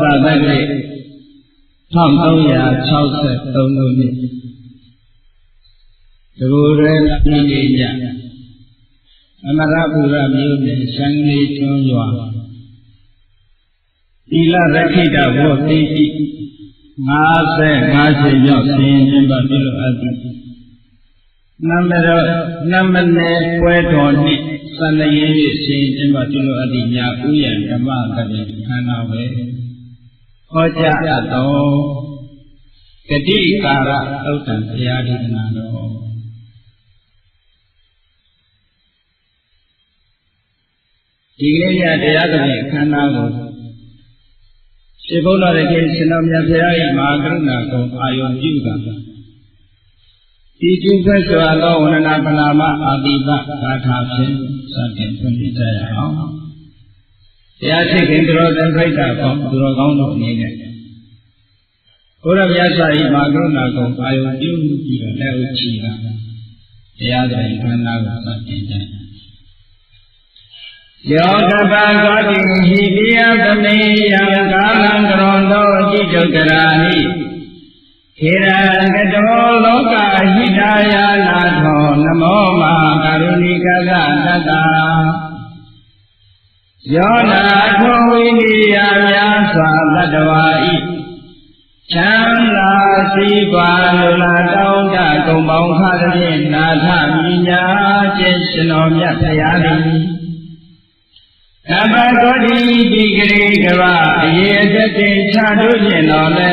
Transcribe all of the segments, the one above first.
သာသတိ1363ခုနှစ်ဒီလိုရဲပြည်နေကြအမရပူရမြို့နယ်စံလေးကျွန်းရွာသီလရခိတဝတ်တိ55ရောက်ဆင်းခြင်းပါပြုလို့အပ်သည်နမနယ်ပွဲတော်နှင့်စံရည်၍ဆင်းခြင်းပါပြုလို့အပ်သည်ညာဥယျာဓမ္မကတိခန္ဓာပဲဟောကြားအပ်တော်ဂတိကာရသုတ်တံဘုရားဒေသနာတော်ဒီကနေ့ညတရားသဖြင့်ခန္ဓာကိုရှင်ဘုရားရဲ့ရှင်တော်မြတ်ဘုရား၏မဟာကရုဏာကိုအာယုံပြုတာဒီကျင့်ဆက်စွာသောဝန္ဒနာပနာမအာတိပဂါထာဖြင့်စတင်ဖွင့်ပြကြရအောင်တရားရှိခင်သူတော်သင်္ခိတကောသူတော်ကောင်းတို့အနေနဲ့ဘုရားမြတ်စွာ၏မဟာကရုဏာကိုအာယုံပြုပြီးတော့လက်ဥချီတာတရားသဖြင့်ခန္ဓာကိုစတင်ကြယောကပသောတိဟိပိယသမေယံကာလံကရောသောအတိတုကရာဟိခေရကတောလောကဟိတာယနာထောနမောမဟာကရုဏိကသတတ္တယောနာထောဝိနိယများစွာတတ္တဝါဤချမ်းသာစီးပွားလိုလားတောင်းတကုံပေါင်းခါသည်ဖြင့်နာထမိညာခြင်းရှင်တော်မြတ်ဖရာသည်အဘသောတိဒီဂရိကဗအရေအသက်တင်ချတို့ဖြင့်တော်လဲ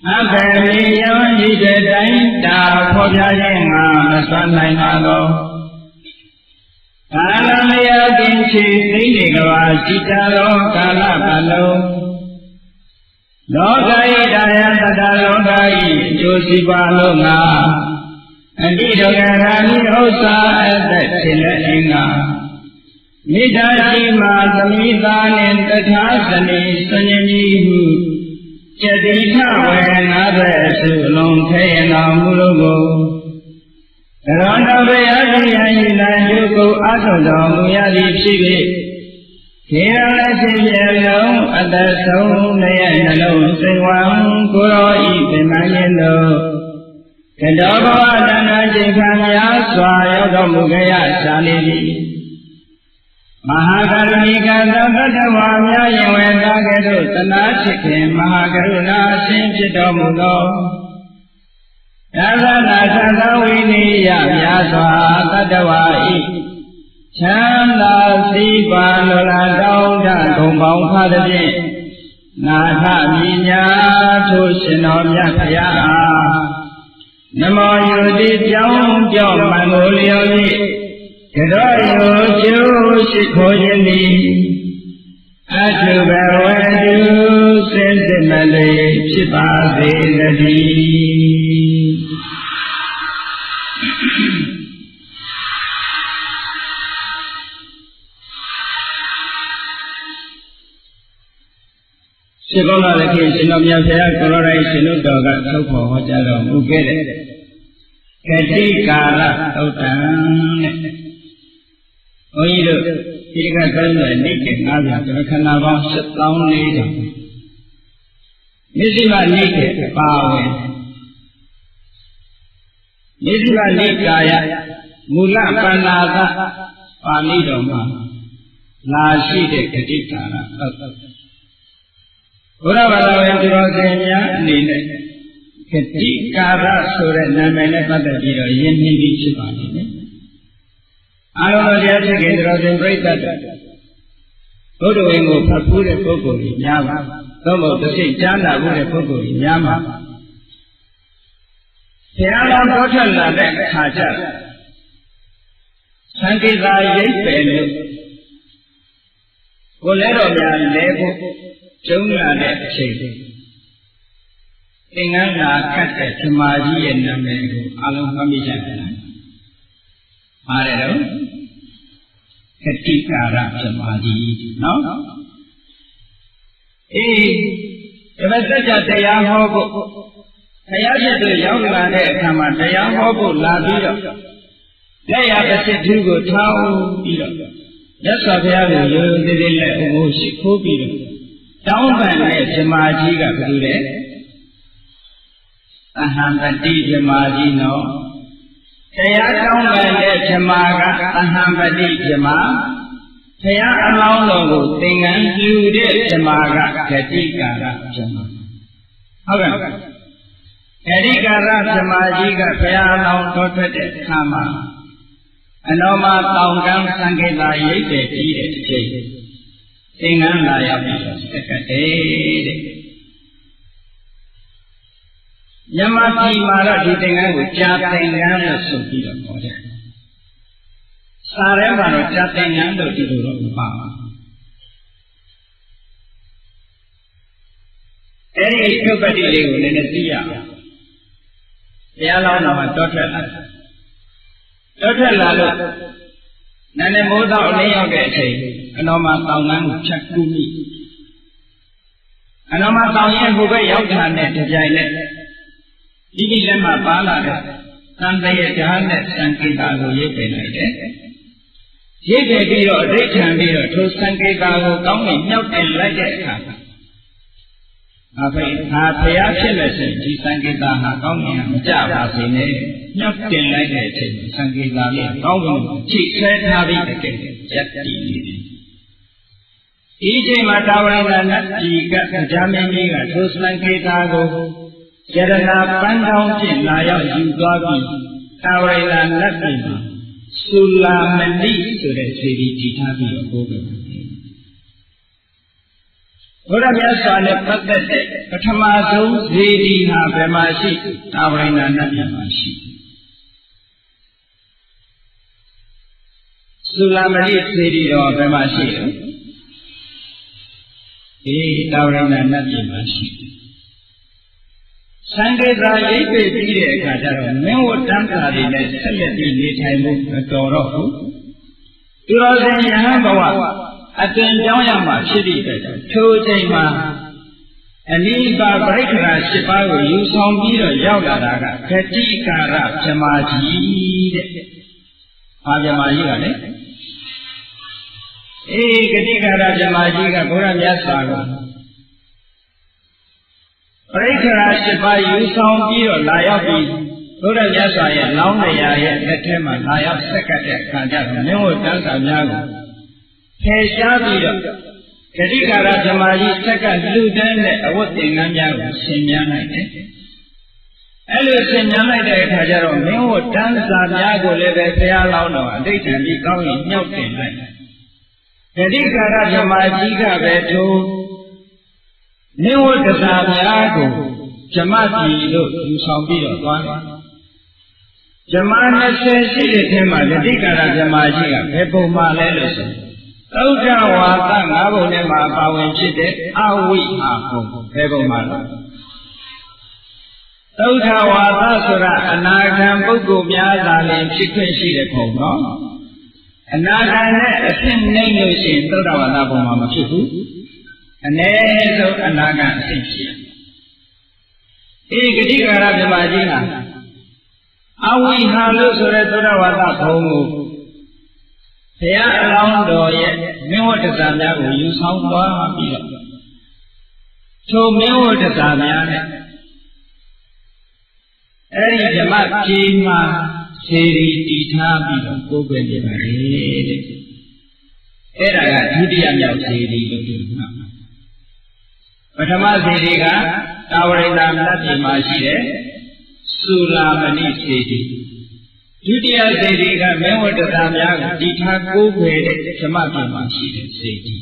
အဘယ်မီယံဤတဲ့တိုင်းတာဖော်ပြခြင်းငါမစွမ်းနိုင်ပါသောကာလမယကင်ချီသိနေကဘာရှိတသောကာလပတ်လုံးလောကဤတရားတတလောကဤအကျိုးစီးပွားလုံးငါအတိဒုက္ခရာမိဥစ္စာအသက်ဖြစ်လက်အင်္ဂါမိဓာရှိမာသမိသားနှင့်တထာဇနီစဉ္ညမိဟုကျတိထဝေ90စုအလုံးခဲရတော်မူလို့ကိုကရောတော်ဘုရားရှင်ယံဤလံကျုပ်ကိုအာထုတော်မူရသည်ဖြစ်၍ခေရလက်ဖြစ်ပြလုံးအသက်ဆုံးရဲ့နှလုံးစိတ်ဝံကိုရောဤပင်မင်းတို့ကတောဘဝတဏှာจิตခံများစွာရောက်တော်မူကြရရှာနေသည်မဟာကရုဏိကသတ္တဝါများယင်ဝေသားကဲ့သို့သနာချစ်ခင်မဟာကရုဏာအရှင်ဖြစ်တော်မူသောသာသနာသံဃဝိနည်းများစွာတတ္တဝါဤချမ်းသာစီးပွားလိုလားတောင်းတဂုံပေါင်းခါသည်ဖြင့်နာထမိညာထိုရှင်တော်မြတ်ဖရာနမောယုတိကြောင်းကြောင့်မင်္ဂလျောဤကရောယောကျိုးရှိခိုးခြင်းသည်အထုဘဝတုစင်စစ်မလေးဖြစ်ပါစေတည်းရှင်ကောလာလည်းခင်ရှင်တော်မြတ်ဘုရားကိုရောတိုင်းရှင်တို့တော်ကထုတ်ဖော်ဟောကြားတော်မူခဲ့တဲ့ကတိကာလသုတ်တံတဲ့ဘုန်းကြီးတို့ဒီကသုံးတဲ့နေ့က9ပြာခန္ဓာပေါင်း7400ကျော်မြစ်စီမနေ့ကပါဝင်မြစ်စီမနေ့ကာယမူလပန္နာကပါဠိတော်မှာလာရှိတဲ့ဂတိကာလသုတ်ဘုရားဘာသာဝင်သူတော်စင်များအနေနဲ့ဂတိကာရဆိုတဲ့နာမည်နဲ့ပတ်သက်ပြီးတော့ယဉ်ကျေးပြီးဖြစ်ပါလိမ့်မယ်အာရုံတော်တရားဖြစ်ခင်တော်စဉ်ပြိတ္တဘုဒ္ဓဝင်ကိုဖတ်ဖူးတဲ့ပုဂ္ဂိုလ်ကြီးများပါသို့မဟုတ်တစ်စိတ်ကြားနာဖို့တဲ့ပုဂ္ဂိုလ်ကြီးများပါဘုရားတော်ပေါ်ထွက်လာတဲ့အခါကျသံဃိတာရိပ်ပယ်လို့ကိုလဲတော်များလဲဖို့ကျုံလာတဲ့အချိန်သင်္ကန်းသာခတ်တဲ့ဓမ္မကြီးရဲ့နာမည်ကိုအလုံးမှတ်မိကြတယ်လားပါတယ်တော့ကတိကာရဓမ္မကြီးနော်အေးဒီမှာစัจ जा တရားဟောဖို့ဘုရားဖြစ်သူရောက်လာတဲ့အခါမှာတရားဟောဖို့လာပြီးတော့လက်ရပစိတ္ထုကိုထောင်းပြီးတော့မြတ်စွာဘုရားကိုရိုးရိုးသေးသေးနဲ့အုံရှိခိုးပြီးတော့ တောင်းပန်တဲ့ဇမာကြီးကဘယ်လိုလဲအဟံပတိဇမာကြီးနော်တရားတောင်းပန်တဲ့ဇမာကအဟံပတိဇမာဘုရားအလောင်းတော်ကိုသင်္ကန်းလှူတဲ့ဇမာကဂတိကာရဇမာဟုတ်ကဲ့ဂတိကာရဇမာကြီးကဘုရားအလောင်းတော်ထွက်တဲ့အခါမှာအနောမတောင်ကံသံဃေတာရိပ်တဲ့ကြီးတဲ့အချိန်သင်္ကန်းလာရောက်ပြီးတော့စက္ကတဲ့ညမပြည်မှာတော့ဒီသင်္ကန်းကိုကြာသင်္ကန်းလို့ဆိုပြီးတော့ခေါ်တယ်စာထဲမှာတော့ကြာသင်္ကန်းလို့ဒီလိုတော့မပါဘူးအဲဒီပြုတ်ပတ်တိလေးကိုလည်းသိရအောင်ဘုရားလောင်းတော်မှာတောထွက်လာတောထွက်လာလို့နာနေမိုးတော့အလင်းရောက်တဲ့အချိန်အနောမတောင်ကန်းကိုဖြတ်ကူးမိအနောမတောင်ရဲ့ဟိုဘက်ရောက်တာနဲ့တကြိုင်နဲ့ဒီလက်မှာပါလာတဲ့သံတရဲ့ဓာတ်နဲ့စံကိတာကိုရိပ်ပင်လိုက်တယ်ရိပ်ပင်ပြီးတော့အဋ္ဌံပြီးတော့ထိုစံကိတာကိုကောင်းကင်မြောက်တင်လိုက်တဲ့အခါအဖေဟာဖျားဖြစ်လို့ရှိရင်ဒီစံကိတာဟာကောင်းကင်မကြပါစေနဲ့မြောက်တင်လိုက်တဲ့အချိန်စံကိတာလေးကောင်းကင်ချိတ်ဆွဲထားပြီးတဲ့ရက်တည်နေတယ်ဒီအချိန်မှာတာဝရဏနတ်ကြီးကကြာမင်းကြီးကထိုစံကိတာကိုယရနာပန်းတောင်းဖြင့်လာရောက်ယူသွားပြီးတာဝရဏနတ်ပြည်မှာသုလာမဏိဆိုတဲ့စေတီတည်ထားပြီးတော့ဟောခဲ့ပါတယ်ဘုရားမြတ်စွာနဲ့ပတ်သက်တဲ့ပထမဆုံးစေတီဟာဘယ်မှာရှိတာဝရဏနတ်ပြည်မှာရှိသုလာမဏိစေတီတော်ဘယ်မှာရှိလဲတာဝရဏနတ်ပြည်မှာရှိစံကေတာရိပ်ပေပြီးတဲ့အခါကျတော့မင်းဝတ္တန်တာတွေနဲ့ဆက်လက်ပြီးနေထိုင်ဖို့မတော်တော့ဘူးသူတော်စင်ယဟန်ဘဝအသွင်ကြောင်းရမှာဖြစ်ပြီးတဲ့ထိုအချိန်မှာအနိဗ္ဗာန်ပရိက္ခရာ၈ပါးကိုယူဆောင်ပြီးတော့ရောက်လာတာကဂတိကာရဗြဟ္မာကြီးတဲ့။ဘာဗြဟ္မာကြီးကလဲ။ဂတိကာရဗြဟ္မာကြီးကဘုရားမြတ်စွာကပရိက္ခရာ၈ပါးယူဆောင်ပြီးတော့လာရောက်ပြီးဘုရားမြတ်စွာရဲ့လောင်းတရားရဲ့လက်ထဲမှာလာရောက်ဆက်ကပ်တဲ့အခါကျတော့မင်းတို့တန်းစာများကိုဖယ်ရှားပြီးတော့ဂတိကာရဗြဟ္မာကြီးဆက်ကလူတန်းတဲ့အဝတ်သင်္ကန်းများကိုဆင်မြန်းလိုက်တယ်။အဲ့လိုဆင်မြန်းလိုက်တဲ့အခါကျတော့မင်းတို့တန်းစာများကိုလည်းပဲဘုရားလောင်းတော်အဋ္ဌံပြီးကောင်းရင်ညှောက်တင်လိုက်တယ်။ဂတိကာရဗြဟ္မာကြီးကပဲထိုနိဝတ္တစာများကိုဇမတိတို့ယူဆောင်ပြီးတော့သွားတယ်။ဇမ20ရှိတဲ့ထဲမှာဂတိကာရဗြဟ္မာကြီးကဘယ်ပုံမှလဲလို့ဆိုသုဒ္ဓဝါဒ၅ပုံထဲမှာပါဝင်ဖြစ်တဲ့အဝိဟာပုံဘယ်ပုံမှလဲသုဒ္ဓဝါဒဆိုတာအနာဂံပုဂ္ဂိုလ်များသာလျှင်ဖြစ်ခွင့်ရှိတဲ့ပုံနော်အနာဂံနဲ့အဖြစ်နှိမ့်လို့ရှိရင်သုဒ္ဓဝါဒပုံမှာမဖြစ်ဘူးအ ਨੇ ဆုံးအနာဂံအဖြစ်ရှိတယ်ဂတိကာရဗြဟ္မာကြီးကအဝိဟာလို့ဆိုတဲ့သုဒ္ဓဝါဒဘုံကိုဘုရားအလောင်းတော်ရဲ့မင်းဝတ္တစာများကိုယူဆောင်သွားပြီးတော့ထိုမင်းဝတ္တစာများနဲ့အဲ့ဒီဓမ္မပြေမှာစေရီတည်ထားပြီးတော့ကိုယ်ပဲနေပါလေတဲ့အဲ့ဒါကဒုတိယမြောက်စေရီလို့ပြောမှာပထမစေရီကတာဝရိန္ဒနတ်ပြည်မှာရှိတဲ့သုလာမဏိစေတီဒုတိယစေတီကမင်းဝတ္တစာများကိုတည်ထားကိုယ်ပဲတဲ့ဓမ္မပြည်မှာရှိတဲ့စေတီ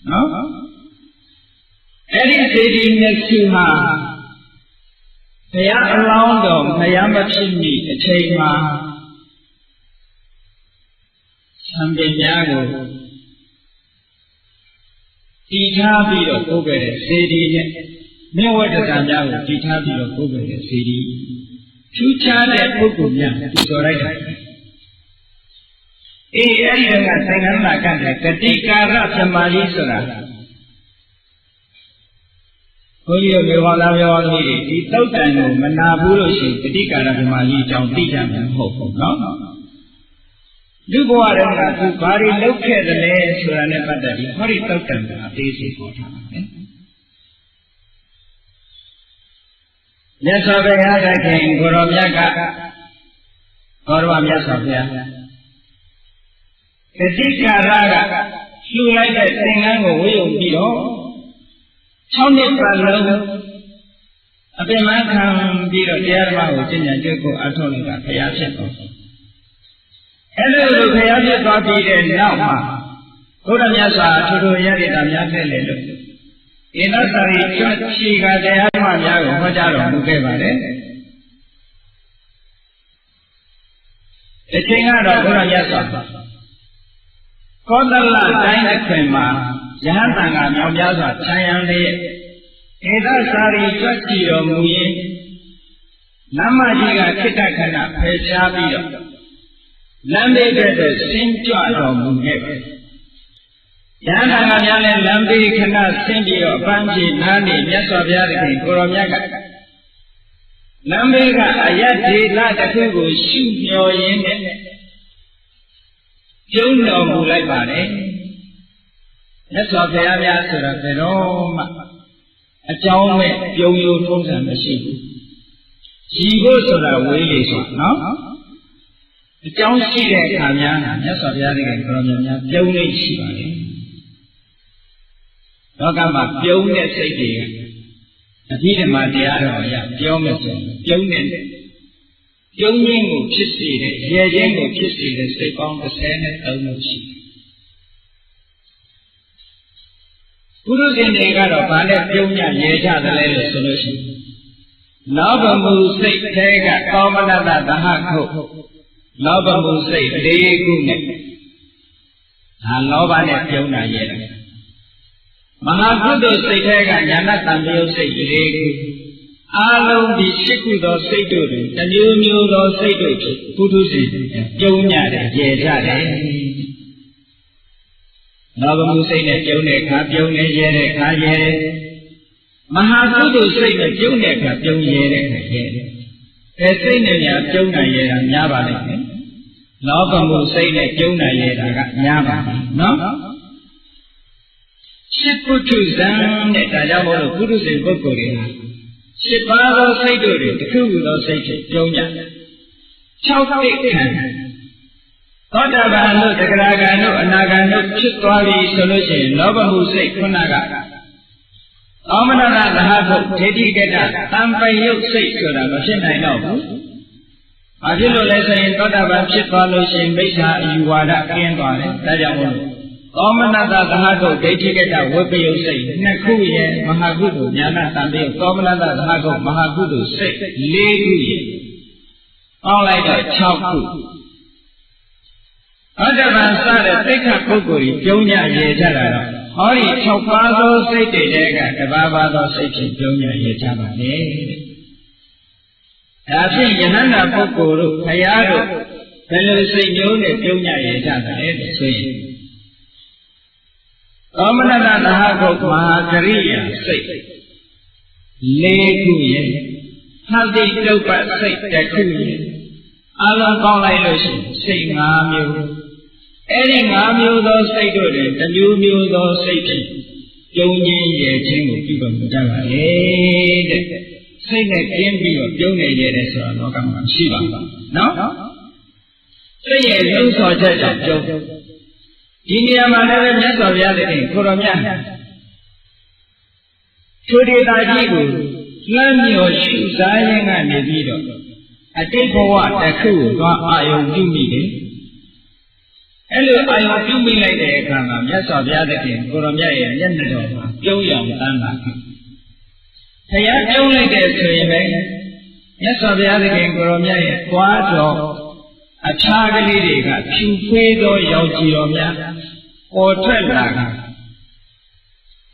နော်အဲ့ဒီစေတီနှစ်ခုမှာဘုရားအလောင်းတော်မရမဖြစ်မီအချိန်မှာသံဃာများကိုတည်ထားပြီးတော့ကိုယ်ပဲတဲ့စေတီနဲ့မင်းဝတ္တစာများကိုတည်ထားပြီးတော့ကိုယ်ပဲတဲ့စေတီထူးခြားတဲ့ပုဂ္ဂိုလ်များသူတော်လိုက်တာအဲ့ဒီတော့ကသင်္ကန်းလာကတဲ့ဂတိကာရဗြဟ္မာကြီးဆိုတာဘုန်းကြီးတို့မြေဝါသားပြောသမီးတွေဒီသုတ်တန်ကိုမနာဘူးလို့ရှိရင်ဂတိကာရဗြဟ္မာကြီးအကြောင်းသိကြမှာမဟုတ်ဘူးနော်လူဘဝတုန်းကသူဘာတွေလုပ်ခဲ့သလဲဆိုတာနဲ့ပတ်သက်ပြီးဟောဒီသုတ်တန်ကအသေးစိတ်ဟောထားပါတယ် မြတ်စွာဘုရားသခင်ကိုရောမြတ်ကဘောရဝမြတ်စွာဘုရားကတိကာရကလှူလိုက်တဲ့သင်္ကန်းကိုဝေယုံပြီးတော့6နှစ်ပတ်လုံးအပင်မခံပြီးတော့တရားဓမ္မကိုကျင့်ကြံကြိုးကိုအထောက်လိုက်တာဘုရားဖြစ်တော်အဲ့လိုလိုဘုရားဖြစ်သွားပြီးတဲ့နောက်မှာဘုရားမြတ်စွာထိုထိုရရတာများဖြစ်လေလို့ဣန္ဒသရိကျွတ်ချီကတရားဓမ္မများကိုဟောကြားတော်မူခဲ့ပါတယ်ဒီချိန်ကတော့ဘုရားမြတ်စွာကောသလတိုင်းအခွင်မှာယဟန်တန်ကမြောင်များစွာခြံရံလျက်ဣန္ဒသရိကျွတ်ချီတော်မူရင်နမကြီးကခိတ္တခဏဖယ်ရှားပြီးတော့လမ်းဘေးတဲ့ဆင်းကြွတော်မူခဲ့တယ်ယဟန်တန်ကများလည်းလမ်းဘေးခဏဆင်းပြီးတော့အပန်းဖြေနားနေမြတ်စွာဘုရားသခင်ကိုရောမြတ်ကလမ်းဘေးကအယတ်ဒေလတစ်ခုကိုရှုမျှော်ရင်းနဲ့ပြုံးတော်မူလိုက်ပါတယ်မြတ်စွာဘုရားများဆိုတာဘယ်တော့မှအကြောင်းမဲ့ပြုံးရိုးထုံးစံမရှိဘူးရည်ဖို့ဆိုတာဝေးလေဆိုနော်အကြောင်းရှိတဲ့အခါများမြတ်စွာဘုရားသခင်ကိုရောမြတ်ပြုံးနေရှိပါလေလောကမှာပြုံးတဲ့စိတ်တွေအဘိဓမ္မာတရားတော်အရပြောမယ်ဆိုပြုံးတဲ့ပြုံးခြင်းကိုဖြစ်စေတဲ့ရဲခြင်းကိုဖြစ်စေတဲ့စိတ်ပေါင်း33လို့ရှိတယ်ပုရုဇဉ်တွေကတော့ဗာနဲ့ပြုံးညရဲကြတယ်လဲလို့ဆိုလို့ရှိရင်လောဘမှုစိတ်ထဲကကောမနတသဟခုလောဘမှုစိတ်၄ခုနဲ့ဒါလောဘနဲ့ပြုံးတာရဲတယ်မဟာကုသိုလ်စိတ်ထဲကညာဏတံပယုတ်စိတ်၄ခုအာလုံးဒီ၈ခုသောစိတ်တို့တွင်တစ်မျိုးမျိုးသောစိတ်တို့ဖြင့်ပုထုဇဉ်ပြုံးညတယ်ရဲကြတယ်လောဘမှုစိတ်နဲ့ပြုံးတဲ့အခါပြုံးနေရဲတဲ့အခါရဲတယ်မဟာကုသိုလ်စိတ်နဲ့ပြုံးတဲ့အခါပြုံးရဲတဲ့အခါရဲတယ်အဲစိတ်နဲ့ညာပြုံးနိုင်ရဲတာများပါလိမ့်မယ်လောဘမှုစိတ်နဲ့ပြုံးနိုင်ရဲတာကများပါမယ်နော်ရှစ်ပုထုဇဉ်နဲ့ဒါကြောင့်မို့လို့ပုထုဇဉ်ပုဂ္ဂိုလ်တွေဟာရှစ်ပါးသောစိတ်တို့တွေတစ်ခုခုသောစိတ်ဖြင့်ပြုံးကြတယ်6တိခံသောတာပန်တို့တဂရဂံတို့အနာဂံတို့ဖြစ်သွားပြီဆိုလို့ရှိရင်လောဘမှုစိတ်ခုနကသောမနတသဟထုဒိဋ္ဌိကတသံပယုတ်စိတ်ဆိုတာမဖြစ်နိုင်တော့ဘူး။ဘာဖြစ်လို့လဲဆိုရင်သောတာပန်ဖြစ်သွားလို့ရှိရင်မိစ္ဆာအယူဝါဒကျင်းသွားတယ်။ဒါကြောင့်မို့သောမနတသဟထုဒိဋ္ဌိကတဝိပယုတ်စိတ်နှစ်ခုရဲ့မဟာကုသိုလ်ညာနာသံပယုတ်သောမနတသဟထုမဟာကုသိုလ်စိတ်၄ခုရဲ့ပေါင်းလိုက်တော့6ခုသောတာပန်စတဲ့သိက္ခာပုဂ္ဂိုလ်ကြီးပြုံးညရဲကြတာတော့ဟောဒီ6ပါးသောစိတ်တွေကတပါးပါးသောစိတ်ဖြင့်ပြုံးညရဲကြပါလေတဲ့ဒါဖြင့်ယဟန္တာပုဂ္ဂိုလ်တို့ခရားတို့ဘယ်လိုစိတ်မျိုးနဲ့ပြုံးညရဲကြတယ်လို့ဆိုရင်သောမနတသဟကုတ်မဟာကရိယာစိတ်၄ခုရဲ့ဟတိတုပ္ပစိတ်တစ်ခုရဲ့အလုံးပေါင်းလိုက်လို့ရှိရင်စိတ်၅မျိုးအဲ့ဒီ၅မျိုးသောစိတ်တို့တွေတစ်မျိုးမျိုးသောစိတ်ဖြင့်ပြုံးခြင်းရဲခြင်းကိုပြုလုပ်ကြပါလေတဲ့စိတ်နဲ့ကျင်းပြီးတော့ပြုံးနေရတဲ့ဆိုတာလောကမှာရှိပါဘူးနော်စိတ်ရဲ့လုံးစော်ချက်ကြောင့်ပြုံးဒီနေရာမှာလည်းမြတ်စွာဘုရားသခင်ကိုရောမြတ်ထိုဒေတာကြီးကိုလမ်းမြော်ရှုစားရင်းကနေပြီးတော့အတိတ်ဘဝတစ်ခုကိုသွားအာယုံပြုမိတယ်အဲ့လိုအာယုံပြုမိလိုက်တဲ့အခါမှာမြတ်စွာဘုရားသခင်ကိုရောမြတ်ရဲ့မျက်နှာတော်မှာပြုံးရောင်တန်းလာတယ်ဘုရားပြုံးလိုက်တဲ့ဆိုရင်ပဲမြတ်စွာဘုရားသခင်ကိုရောမြတ်ရဲ့သွားတော်အခြားကလေးတွေကဖြူဖွေးသောရောင်ကြည်တော်များပေါ်ထွက်လာတာ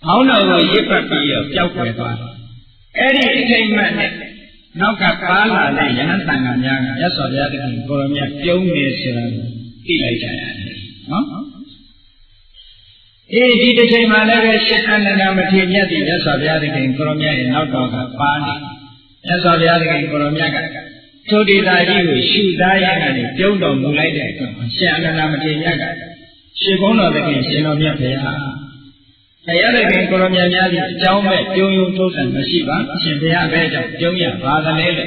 ခေါင်းတော်ကိုရစ်ပတ်ပြီးတော့ပျောက်ကွယ်သွားတယ်အဲ့ဒီအထိတ်မှတ်နဲ့နောက်ကပါလာတဲ့ယဟန်တန်ဃာများကမြတ်စွာဘုရားသခင်ကိုရောမြတ်ပြုံးနေဆိုတာသိလိုက်ကြရတယ်နော်ဒီတစ်ချိန်မှာလည်းရှင်အနန္ဒမထေရမြတ်ဒီမြတ်စွာဘုရားသခင်ကိုရောမြတ်ရဲ့နောက်တော်ကပါနေမြတ်စွာဘုရားသခင်ကိုရောမြတ်ကထိုဒေတာကြီးကိုရှုသားရကနေပြုံးတော်မူလိုက်တဲ့အခါမှာရှင်အနန္ဒမထေရမြတ်ကရှင်ဘုန်းတော်သခင်ရှင်တော်မြတ်ဘုရား တရားသခင်ကိုရောမြတ်များကြီးအကြောင်းမဲ့ပြုံးယုံထိုးတယ်မရှိပါအရှင်ဘုရားပဲကြောင့်ပြုံးရပါသလဲလေ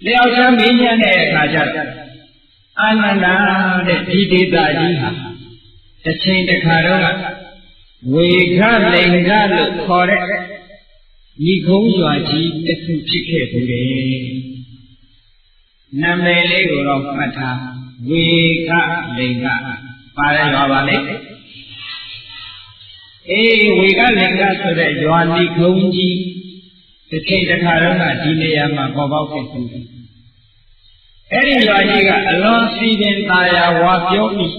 လျောက်ချမ်းမင်းညံ့တဲ့အခါကျတော့အာနန္ဒာတဲ့ဒီဒေသကြီးဟာတစ်ချိန်တစ်ခါတော့ဝေခလိန်ကလို့ခေါ်တဲ့ညီကုန်းရွာကြီးတစ်ခုဖြစ်ခဲ့ပြီလေနာမည်လေးကိုတော့မှတ်ထားဝေခလိန်ကပါရရွာပါလေဝေခလိန်ကဆိုတဲ့ရွာညီကုန်းကြီးတစ်ချိန်တစ်ခါတော့ဒီနေရာမှာပေါ်ပေါက်ခဲ့ပြီအဲ့ဒီရွာကြီးကအလွန်စီပင်သာယာဝါပြောပြီး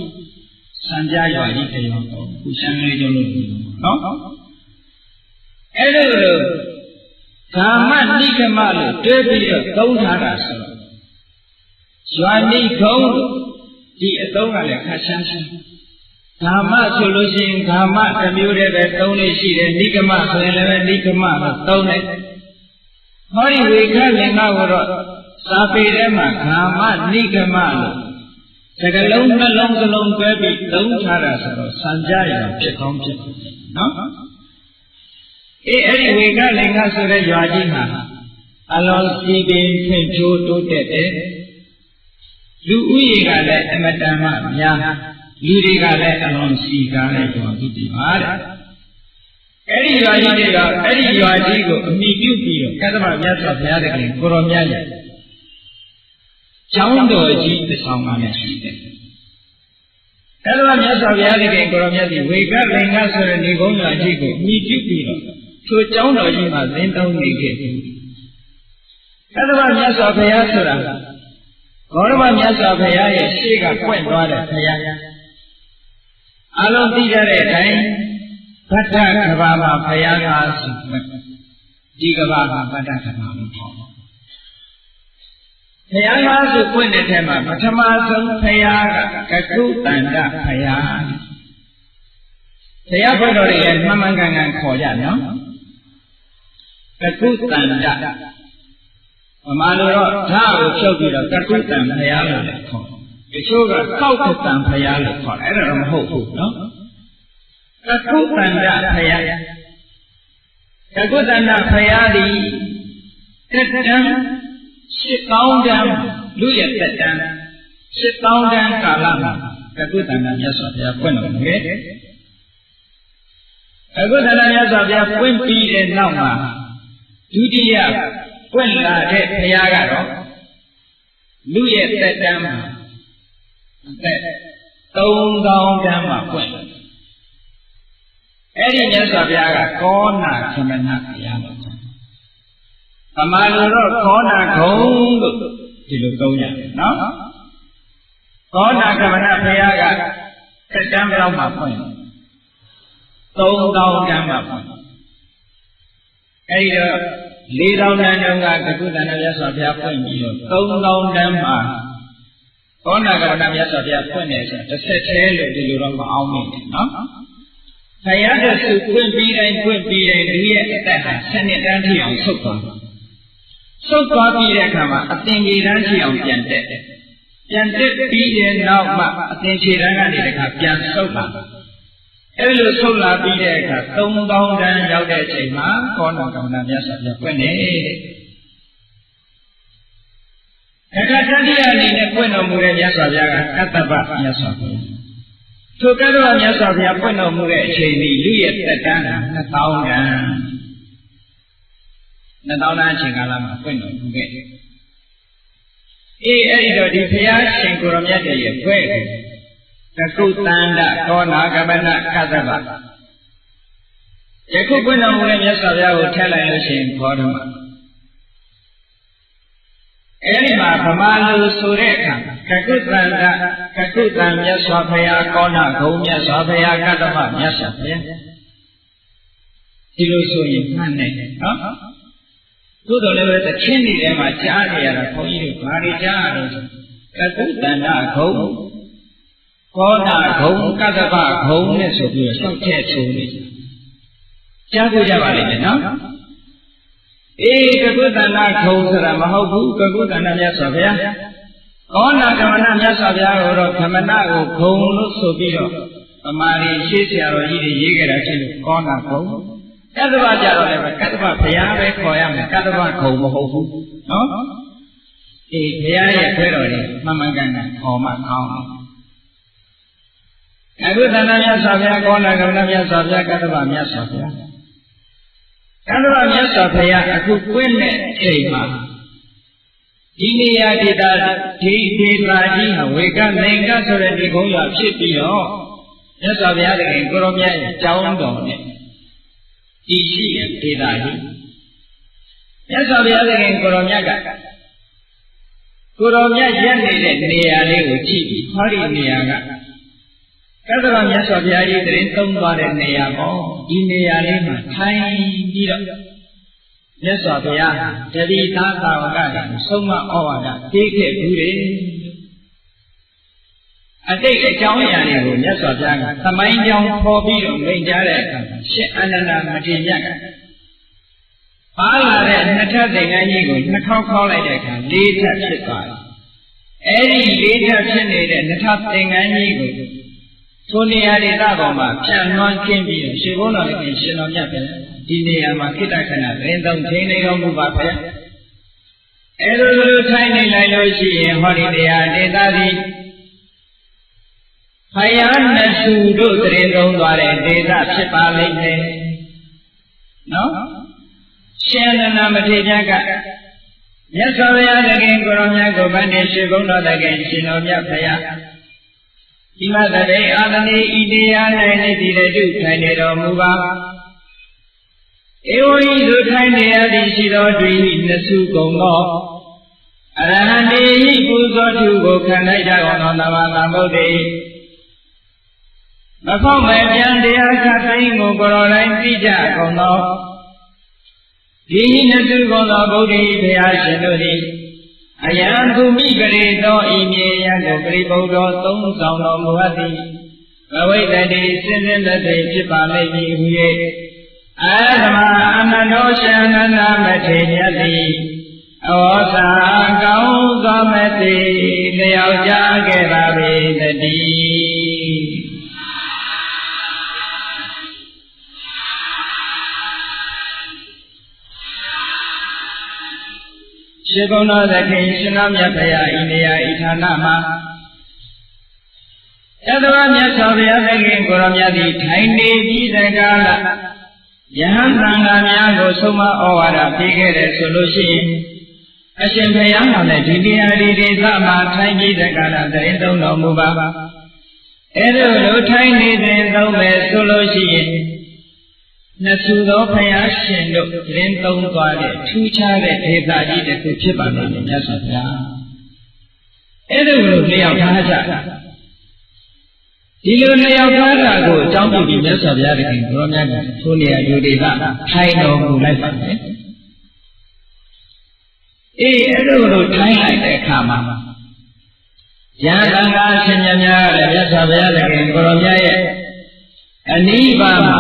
စံပြရွာကြီးတစ်ရွာပေါ့ခုရှမ်းလေးကျုံလို့နော်အဲ့လိုကာမနိကမလို့တွဲပြီးတော့သုံးထားတာဆိုတော့ရွာနိကုံးဒီအသုံးကလည်းခါရှမ်းရှမ်းကာမဆိုလို့ရှိရင်ကာမတစ်မျိုးတည်းပဲသုံးလို့ရှိတယ်နိကမဆိုရင်လည်းနိကမလို့သုံးတယ်ဟောဒီဝေခလင်္ကာကိုတော့စာပေထဲမှာကာမနိကမလို့စကလုံးနှလုံးစလုံးတွဲပြီးသုံးထားတာဆိုတော့စံကြရဖြစ်ကောင်းဖြစ်နော်အဲ့ဒီဝေခလင်္ကာဆိုတဲ့ရွာကြီးမှာအလွန်စီပင်ဖွံ့ဖြိုးတိုးတက်တယ်လူဦးရေကလည်းအမတန်မှများလူတွေကလည်းအလွန်စီကားတဲ့ရွာကြီးဒီပါတဲ့အဲ့ဒီရွာကြီးတွေကအဲ့ဒီရွာကြီးကိုအမိပြုပြီးတော့ကသဗ္ဗမြတ်စွာဘုရားတခင်ကိုရောမြတ်ရဲ့ကျောင်းတော်ကြီးတစ်ဆောင်ကလည်းရှိတယ်ကသဗ္ဗမြတ်စွာဘုရားတခင်ကိုရောမြတ်ကြီးဝေကလင်္ကာဆိုတဲ့နေကုန်းရွာကြီးကိုအမိပြုပြီးတော့ထိုကျောင်းတော်ကြီးမှာသင်တောင်းနေခဲ့တယ်ကသဗ္ဗမြတ်စွာဘုရားဆိုတာဂေါရမမြတ်စွာဘုရားရဲ့ရှေ့ကပွင့်သွားတဲ့ဘုရားအလုံးသိကြတဲ့အတိုင်းဗတ္တကဘာမှာဘုရားကဆိုဒီကဘာမှာဗတ္တကဘာလို့ခေါ်တယ်ဘုရားကဆိုပွင့်တဲ့ထဲမှာပထမဆုံးဘုရားကကကုတန္တဘုရားဘုရားဘုတော်တွေလည်းမှန်မှန်ကန်ကန်ခေါ်ကြနော်ကကုတန္တဗမာလိုတော့ဓာတ်ကိုဖြုတ်ပြီးတော့ကကုတံဘုရားလို့လည်းခေါ်တယ်တချို့ကကောက်ကတံဘုရားလို့ခေါ်တယ်အဲ့ဒါတော့မဟုတ်ဘူးနော်ကကုတန္တဘုရားကကုတန္တဘုရားဒီတက်တန်း8000တန်းလူရဲ့တက်တန်း8000တန်းကာလမှာကကုတန္တမြတ်စွာဘုရားပွင့်တော်မူခဲ့တယ်ကကုတန္တမြတ်စွာဘုရားပွင့်ပြီးတဲ့နောက်မှာဒုတိယပွင့်လာတဲ့ဘုရားကတော့လူရဲ့တက်တန်းမှာ3000တန်းမှာပွင့်အဲ့ဒီမြတ်စွာဘုရားကကောနာသမဏဘုရားလို့ခေါ်တယ်။ဗမာလိုတော့ကောနာဂုံလို့ဒီလိုသုံးရတယ်နော်။ကောနာသမဏဘုရားကတက်တန်းဘယ်လောက်မှာပွင့်3000တန်းမှာပွင့်အဲ့ဒီတော့4000တန်းတုန်းကကကုတန္တမြတ်စွာဘုရားဖွင့်ပြီးတော့3000တန်းမှာသောနာကရဏမြတ်စွာဘုရားဖွင့်နေဆိုတစ်ဆက်သေးလို့ဒီလိုတော့မအောင်မိဘူးနော်။ဘုရားတဆူဖွင့်ပြီးတိုင်းလူရဲ့အသက်ဟာ7နှစ်တန်းထိအောင်ဆုတ်သွားတယ်။ဆုတ်သွားပြီးတဲ့အခါမှာအသင်္ကေတန်းထိအောင်ပြန်တက်တယ်။ပြန်တက်ပြီးတဲ့နောက်မှအသင်္ကေတန်းကနေတခါပြန်ဆုတ်လာတယ်။အဲ့လိုဆုတ်လာပြီးတဲ့အခါ3000တန်းရောက်တဲ့အချိန်မှာကောနာကမ္မနာမြတ်စွာဘုရားပွင့်နေတယ်။အခါတတိယအနေနဲ့ပွင့်တော်မူတဲ့မြတ်စွာဘုရားကကတ္တဗမြတ်စွာဘုရား။ထိုကတ္တဗမြတ်စွာဘုရားပွင့်တော်မူတဲ့အချိန်นี้လူရဲ့သက်တမ်းက2000တန်း2000တန်းအချိန်ကာလမှာပွင့်တော်မူခဲ့တယ်။အဲ့ဒီတော့ဒီဘုရားရှင်ကိုရောမြတ်ရဲ့ဖွဲ့တယ်ကကုတန္တကောနာကမနကသဗ္ဗယခုပွင့်တော်မူတဲ့မြတ်စွာဘုရားကိုထည့်လိုက်လို့ရှိရင်ဘောဓမအဲဒီမှာဗမာလူဆိုတဲ့အခါကကုတန္တကကုတံမြတ်စွာဘုရားကောနာဂုံမြတ်စွာဘုရားကတ္တမမြတ်စွာဘုရားဒီလိုဆိုရင်မှန်တယ်နော်သို့တော်လည်းပဲသချင်းတွေထဲမှာကြားနေရတာဘုန်းကြီးတို့ဘာတွေကြားရလဲဆိုကကုတန္တဂုံကောနာဂုံကတ္တဗဂုံနဲ့ဆိုပြီးတော့စောက်ချက်ဆိုနေကြားကြကြပါလိမ့်မယ်နော်ကကုတန္တဂုံဆိုတာမဟုတ်ဘူးကကုတန္တမြတ်စွာဘုရားကောနာကမ္မနာမြတ်စွာဘုရားကိုတော့ကမ္မနာကိုဂုံလို့ဆိုပြီးတော့ ဗမာတွေရှေးဆရာတော်ကြီးတွေရေးခဲ့တာဖြစ်လို့ကောင်းတာပေါ့ကတ္တဗကြတော့လည်းပဲကတ္တဗဘုရားပဲခေါ်ရမယ်ကတ္တဗခုံမဟုတ်ဘူးနော်အေးဘုရားရဲ့ခွဲတော်တွေမှန်မှန်ကန်ကန်ခေါ်မှကောင်းတယ်အခုသန္တာမြတ်စွာဘုရားကောင်းတာကမ္မမြတ်စွာဘုရားကတ္တဗမြတ်စွာဘုရားကတ္တဗမြတ်စွာဘုရားအခုကွင်းတဲ့အိမ်မှာဒီနေရာဒေသဒီဒေသကြီးဟာဝေကလိန်ကဆိုတဲ့ဒီကုန်းရွာဖြစ်ပြီးတော့မြတ်စွာဘုရားတခင်ကိုရောမြတ်ရဲ့ကျောင်းတော်နဲ့ဒီရှိတဲ့ဒေသကြီးမြတ်စွာဘုရားတခင်ကိုရောမြတ်ကကိုရောမြတ်ရက်နေတဲ့နေရာလေးကိုကြည့်ပြီးဟောဒီနေရာကကတ္တဗမြတ်စွာဘုရားကြီးတရင်သုံးသွားတဲ့နေရာပေါ့ဒီနေရာလေးမှာထိုင်ပြီးတော့မြတ်စွာဘုရားတတိသားသာဝကကဆုံးမဩဝါဒပေးခဲ့ဘူးလေအတိတ်အကြောင်းအရာတွေကိုမြတ်စွာဘုရားကသမိုင်းကြောင်းဖော်ပြီးတော့မိန့်ကြားတဲ့အခါရှင်အနန္ဒမထေရမြတ်ကပါလာတဲ့နှစ်ထပ်သင်္ကန်းကြီးကိုနှစ်ခေါက်ခေါက်လိုက်တဲ့အခါလေးထပ်ဖြစ်သွားတယ်အဲဒီလေးထပ်ဖြစ်နေတဲ့နှစ်ထပ်သင်္ကန်းကြီးကိုထိုနေရာဒေသပေါ်မှာဖြန့်နှွှမ်းခင်းပြီးရှင်ဘုန်းတော်လည်းရှင်တော်မြတ်ပဲဒီနေရာမှာခိတ္တခဏရင်းသုံးထိန်းနေတော်မူပါပဲအဲလိုထိုင်နေလိုက်လို့ရှိရင်ဟောဒီနေရာဒေသသည်ဖယားနှစုတို့တရင်သုံးသွားတဲ့ဒေသဖြစ်ပါလိမ့်မယ်နော်ရှင်နန္ဒမထေရကမြတ်စွာဘုရားတခင်ကိုရောမြတ်ကိုဗန္တိရှိဘုန်းတော်တခင်ရှင်တော်မြတ်ဖယားဒီမတရေအာသနေဤတရား၌နေတည်တဲ့တုထိုင်နေတော်မူပါဧဝံဤသို့ထိုင်နေရသည်ရှိသောတွင်နှစုကုန်သောအရဟံတေဟိပူဇော်ထုကိုခံလိုက်ကြကုန်သောသမ္မာသမ္ဗုဒ္ဓေမဖောက်မဲ့ပြန်တရားခတ်သိမ်းကိုကိုယ်တော်တိုင်းသိကြကုန်သောဒီနှစုကုန်သောဗုဒ္ဓေဘုရားရှင်တို့သည်အယံသူမိဂရေသောဤမြေယံကိုပရိဘုဒ္ဓသုံးဆောင်တော်မူအပ်သည်ဘဝိတ္တိစင်စစ်လက်သိဖြစ်ပါလိမ့်မည်ဟူ၍အာသမအနန္တောရှင်အနန္ဒမထေရမြတ်သည်အဝေါစာကောင်းသောမသိလျောက်ကြခဲ့ပါပေတည်းရှင်ဘုန်းတော်သခင်ရှင်တော်မြတ်ဖရာဤနေရာဤဌာနမှာသတ္တဝါမြတ်စွာဘုရားသခင်ကိုရောမြတ်သည်ထိုင်နေပြီးတဲ့ကာလယဟန်သံဃာများကိုဆုံးမဩဝါဒပေးခဲ့တယ်ဆိုလို့ရှိရင်အရှင်ဘုရားကလည်းဒီနေရာဒီဒေသမှာထိုင်ပြီးတဲ့ကာလတရင်သုံးတော်မူပါအဲဒါလိုထိုင်နေတဲ့သုံးမယ်ဆိုလို့ရှိရင်နှစုသောဘုရားရှင်တို့တရင်သုံးသွားတဲ့ထူးခြားတဲ့ဒေသကြီးတစ်ခုဖြစ်ပါလိမ့်မယ်မြတ်စွာဘုရားအဲဒါလိုလျှောက်ထားကြဒီလိုလျှောက်ထားတာကိုအကြောင်းပြုပြီးမြတ်စွာဘုရားတခင်ဘုရားမြတ်ကထိုနေရာဒီဒေသထိုင်တော်မူလိုက်ပါမယ်အေးအဲ့လိုထိုင်လိုက်တဲ့အခါမှာယဟန်သံဃာရှင်မြတ်များလည်းမြတ်စွာဘုရားတခင်ဘုရားမြတ်ရဲ့အနိဗ္ဗာန်မှာ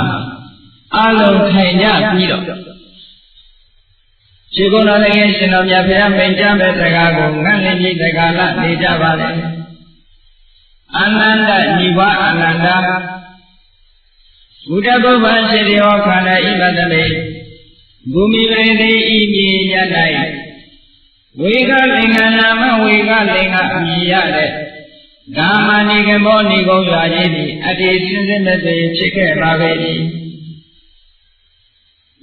အလုံးထိုင်ကြပြီးတော့ရှင်ဘုရားတခင်ရှင်တော်မြတ်ဘုရားမိန့်ကြားမဲ့စကားကိုငတ်လင်းကြီးစကားလာနေကြပါလေအနန္တညီဝအနန္တဘုဒ္ဓဘုဗ္ဗရှိတိဟောခန္ဓာဣမတမေဘူမိပရိသေဤမြေရ၌ဝေကလင်္ကနာမဝေကလင်္ကအမြည်ရတဲ့ဓမ္မနိကမောနိကုံရွာကြီးသည်အတ္တိစင်စစ်မဲ့ဖြစ်ခဲ့ပါပဲ၏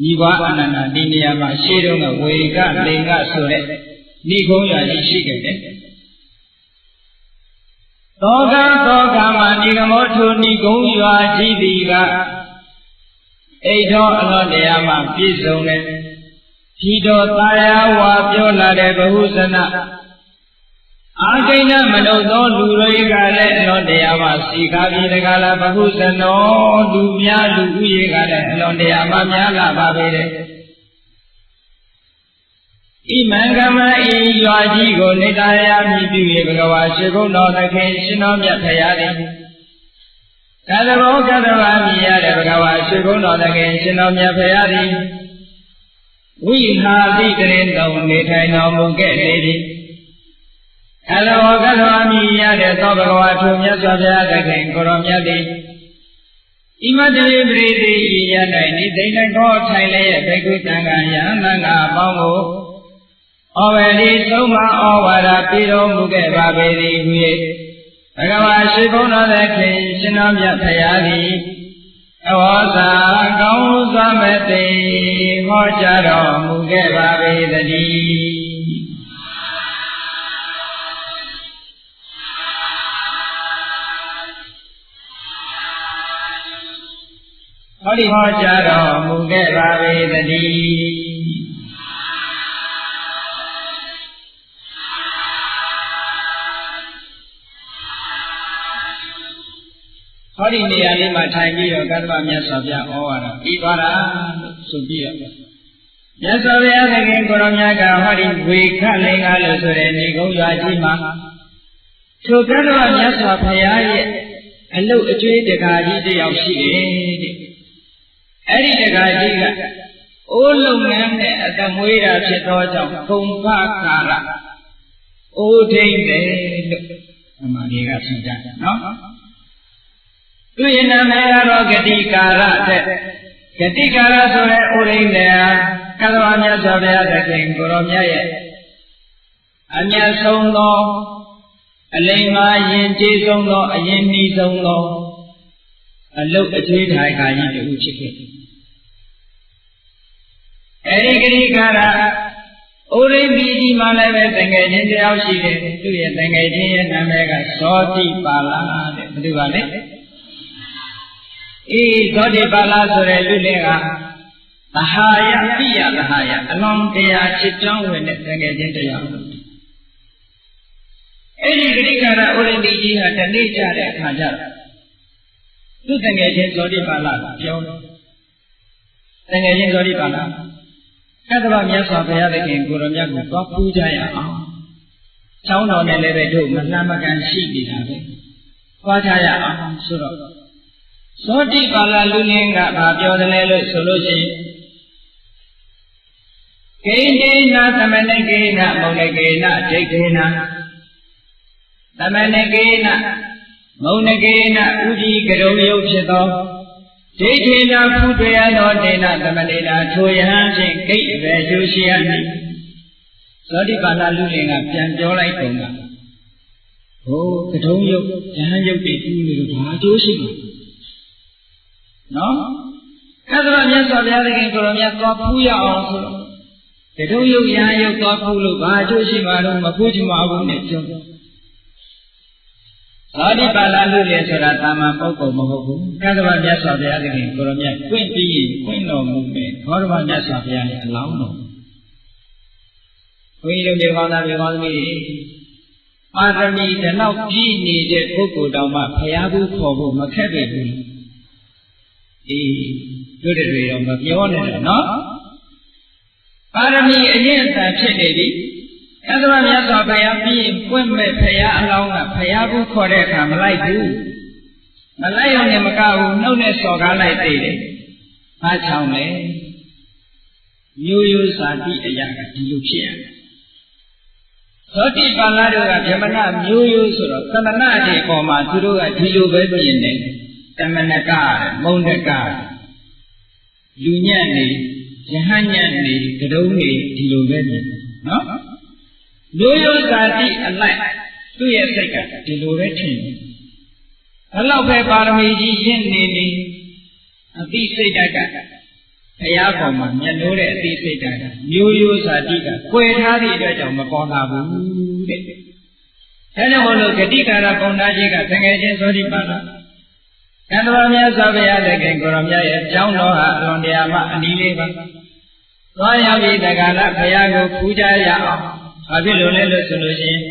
ညီဝအနန္တဒီနေရာမှာရှေးတုန်းကဝေကလင်္ကဆိုတဲ့နိကုံရွာကြီးရှိခဲ့တယ်သောကမှာနိဂမောထုနိဂုံရွာကြီးသည်ကအိထောအလွန်တရားမှပြည့်စုံတဲ့ဒီတော်သာယာဝါပြောလာတဲ့ဘဟုဇနအာဂိဏမနုဿသောလူတွေကလည်းအလွန်တရားမှစီကားပြီးတကားလားဘဟုဇနောလူများလူဥယေကလည်းအလွန်တရားမှများလာပါပဲတဲ့ဣမံကမဤရွာကြီးကိုနေတရားမြည်ပြု၍ဘဂဝါရှိဘုန်းတော်သခင်ရှင်တော်မြတ်ဖရာသည်ကသဘောကသဘာမြည်ရတဲ့ဘဂဝါရှိဘုန်းတော်သခင်ရှင်တော်မြတ်ဖရာသည်ဝိဟာတိတရင်တော်နေထိုင်တော်မူခဲ့လေသည်ကသဘောကသဘာမြည်ရတဲ့သောဘဂဝါထိုမြတ်စွာဘုရားသခင်ကိုရောမြတ်သည် Imadari Bridi Yanai, they let go Thailand, Bekutanga, Yananga, Bongo. Already Soma, Owara, Piro, Muge, Babedi, Agawashi, Bona, the King, Shinamya, Payadi. Awaza, Gauza, Mete, Hojaro, Muge, Babedi. Hori Hojaro, Muge, Babedi. Hori ni ali ma thai pi ro Kathama Myat Swa Byaဩဝါဒပြီးသွားတာဆိုပြီးတော့မြတ်စွာဘုရားသခင်ကိုရောမြတ်ကဟောဒီဝေခလင်္ကာလို့ဆိုတဲ့နေကုန်းရွာကြီးမှာထိုကတ္တဝမြတ်စွာဘုရားရဲ့အလုတ်အကျွေးတကာကြီးတစ်ယောက်ရှိတယ်တဲ့အဲ့ဒီတကာကြီးကအိုးလုံငန်းနဲ့အတမွေးတာဖြစ်သောကြောင့်ကုံဖခါရအိုးထိမ့်တယ်လို့အမှန်ကြီးကဆိုကြတယ်နော်သူရဲ့နာမည်ကတော့ဂတိကာရတဲ့ဂတိကာရဆိုတဲ့ဥရိန္ဒရာကသဝမြတ်စွာဘုရားသခင်ကိုရောမြတ်ရဲ့အမြတ်ဆုံးသောအလိမ္မာရင်ကျေးဆုံးသောအရင်နှီးဆုံးသောအလုတ်အကျွေးထိုင်ခါကြီးတူဖြစ်ခဲ့အဲဒီဂတိကာရဥရိန္ဒီကြီးမှလည်းပဲတန်ငယ်ချင်းတယောက်ရှိတယ်သူရဲ့တန်ငယ်ချင်းရဲ့နာမည်ကဇောတိပါဠတဲ့ဘယ်သူပါလဲဇောတိပါဠဆိုတဲ့လူလေးကသဟာယပိယသဟာယအလွန်တရားချစ်ကြောင်းဝင်တဲ့တကယ်ချင်းတရားအဲ့ဒီဂရိကာရဥရဏီကြီးဟာတနေ့ကြတဲ့အခါကျတော့သူတကယ်ချင်းဇောတိပါဠပြောတယ်တကယ်ချင်းဇောတိပါဠကတ္တဗမြတ်စွာဘုရားသခင်ကိုရမြတ်ကိုသွားပူကြရအောင်เจ้าတော်နဲ့လည်းပဲတို့မလှမ်းမကန်ရှိနေတာပဲသွားကြရအောင်ဆိုတော့ဇောတိပါဠလူလင်းကဘာပြောတယ်လဲလို့ဆိုလို့ရှိရင်ဂိဏေနသမဏဂိဏမုန်ဂိဏဒိဋ္ဌိနသမဏဂိဏမုန်ဂိဏဥကြီးကရုံယုတ်ဖြစ်သောဒိဋ္ဌိနဖူတွေ့ရသောဒေနသမဏေနာထိုယဟန်ဖြင့်ဂိတ်အပဲကျိုးရှိရမည်ဇောတိပါဠလူလင်းကပြန်ပြောလိုက်ပုံကဟိုကရုံယုတ်ယဟန်ယုတ်တွေတူးလို့ဘာကျိုးရှိမှာနော်ကသဗ္ဗမြတ်စွာဘုရားသခင်ကိုရောမြတ်သွားဖူးရအောင်ဆိုတော့တထုံယုတ်ရဟန်းယုတ်သွားဖူးလို့ဘာအကျိုးရှိမှာတော့မဖူးချင်ပါဘူးနဲ့ပြောတယ်ဇောတိပါဠလူလေဆိုတာတာမန်ပုဂ္ဂိုလ်မဟုတ်ဘူးကသဗ္ဗမြတ်စွာဘုရားသခင်ကိုရောမြတ်ပွင့်ပြီးပွင့်တော်မူမယ်ဘောဓမမြတ်စွာဘုရားရဲ့အလောင်းတော်ဘုန်းကြီးတို့ဒီကောင်းသားဒီကောင်းသမီးတွေပါရမီတလောက်ပြည့်နေတဲ့ပုဂ္ဂိုလ်တော်မှဘုရားဘူးခေါ်ဖို့မခက်ပဲဘူးတို့တွေတော့မပြောနဲ့နော်ပါရမီအရင်အတန်ဖြစ်နေပြီသတ္တဝမြတ်စွာဘုရားပြီးပွင့်မဲ့ဘုရားအလောင်းကဘုရားဘူးခေါ်တဲ့အခါမလိုက်ဘူးမလိုက်ရုံနဲ့မကဘူးနှုတ်နဲ့စော်ကားလိုက်သေးတယ်ဘာချောင်းလဲမျိုးရိုးစာတိအရာကဒီလိုဖြစ်ရတယ်ဇောတိပါဠိတို့ကဗြဟ္မဏမျိုးရိုးဆိုတော့သမဏတွေအပေါ်မှာသူတို့ကဒီလိုပဲပြင်တယ်တမဏကမုံဒကလူညံ့နေယဟန်ညံ့နေကတုံးနေဒီလိုပဲနေနော်မျိုးရိုးဇာတိအလိုက်သူ့ရဲ့စိတ်ကဒီလိုပဲထင်တယ်ဘလောက်ပဲပါရမီကြီးရင့်နေနေအသိစိတ်ဓာတ်ကဘုရားပေါ်မှာမျက်နှိုးတဲ့အသိစိတ်ဓာတ်ကမျိုးရိုးဇာတိကကွယ်ထားသည့်အတွက်ကြောင့်မပေါ်လာဘူးတဲ့အဲဒါမို့လို့ဂတိကာရပုံနာကြီးကတကယ်ချင်းဇောတိပါဠကန္တဝမြတ်စွာဘုရားသခင်ကိုရောမြတ်ရဲ့ကျောင်းတော်ဟာအလွန်တရာမှအနည်းလေးပါသွားရောက်ပြီးတက္ကလာဘုရားကိုပူဇော်ရအောင်ဘာဖြစ်လို့လဲလို့ဆိုလို့ရှိရင်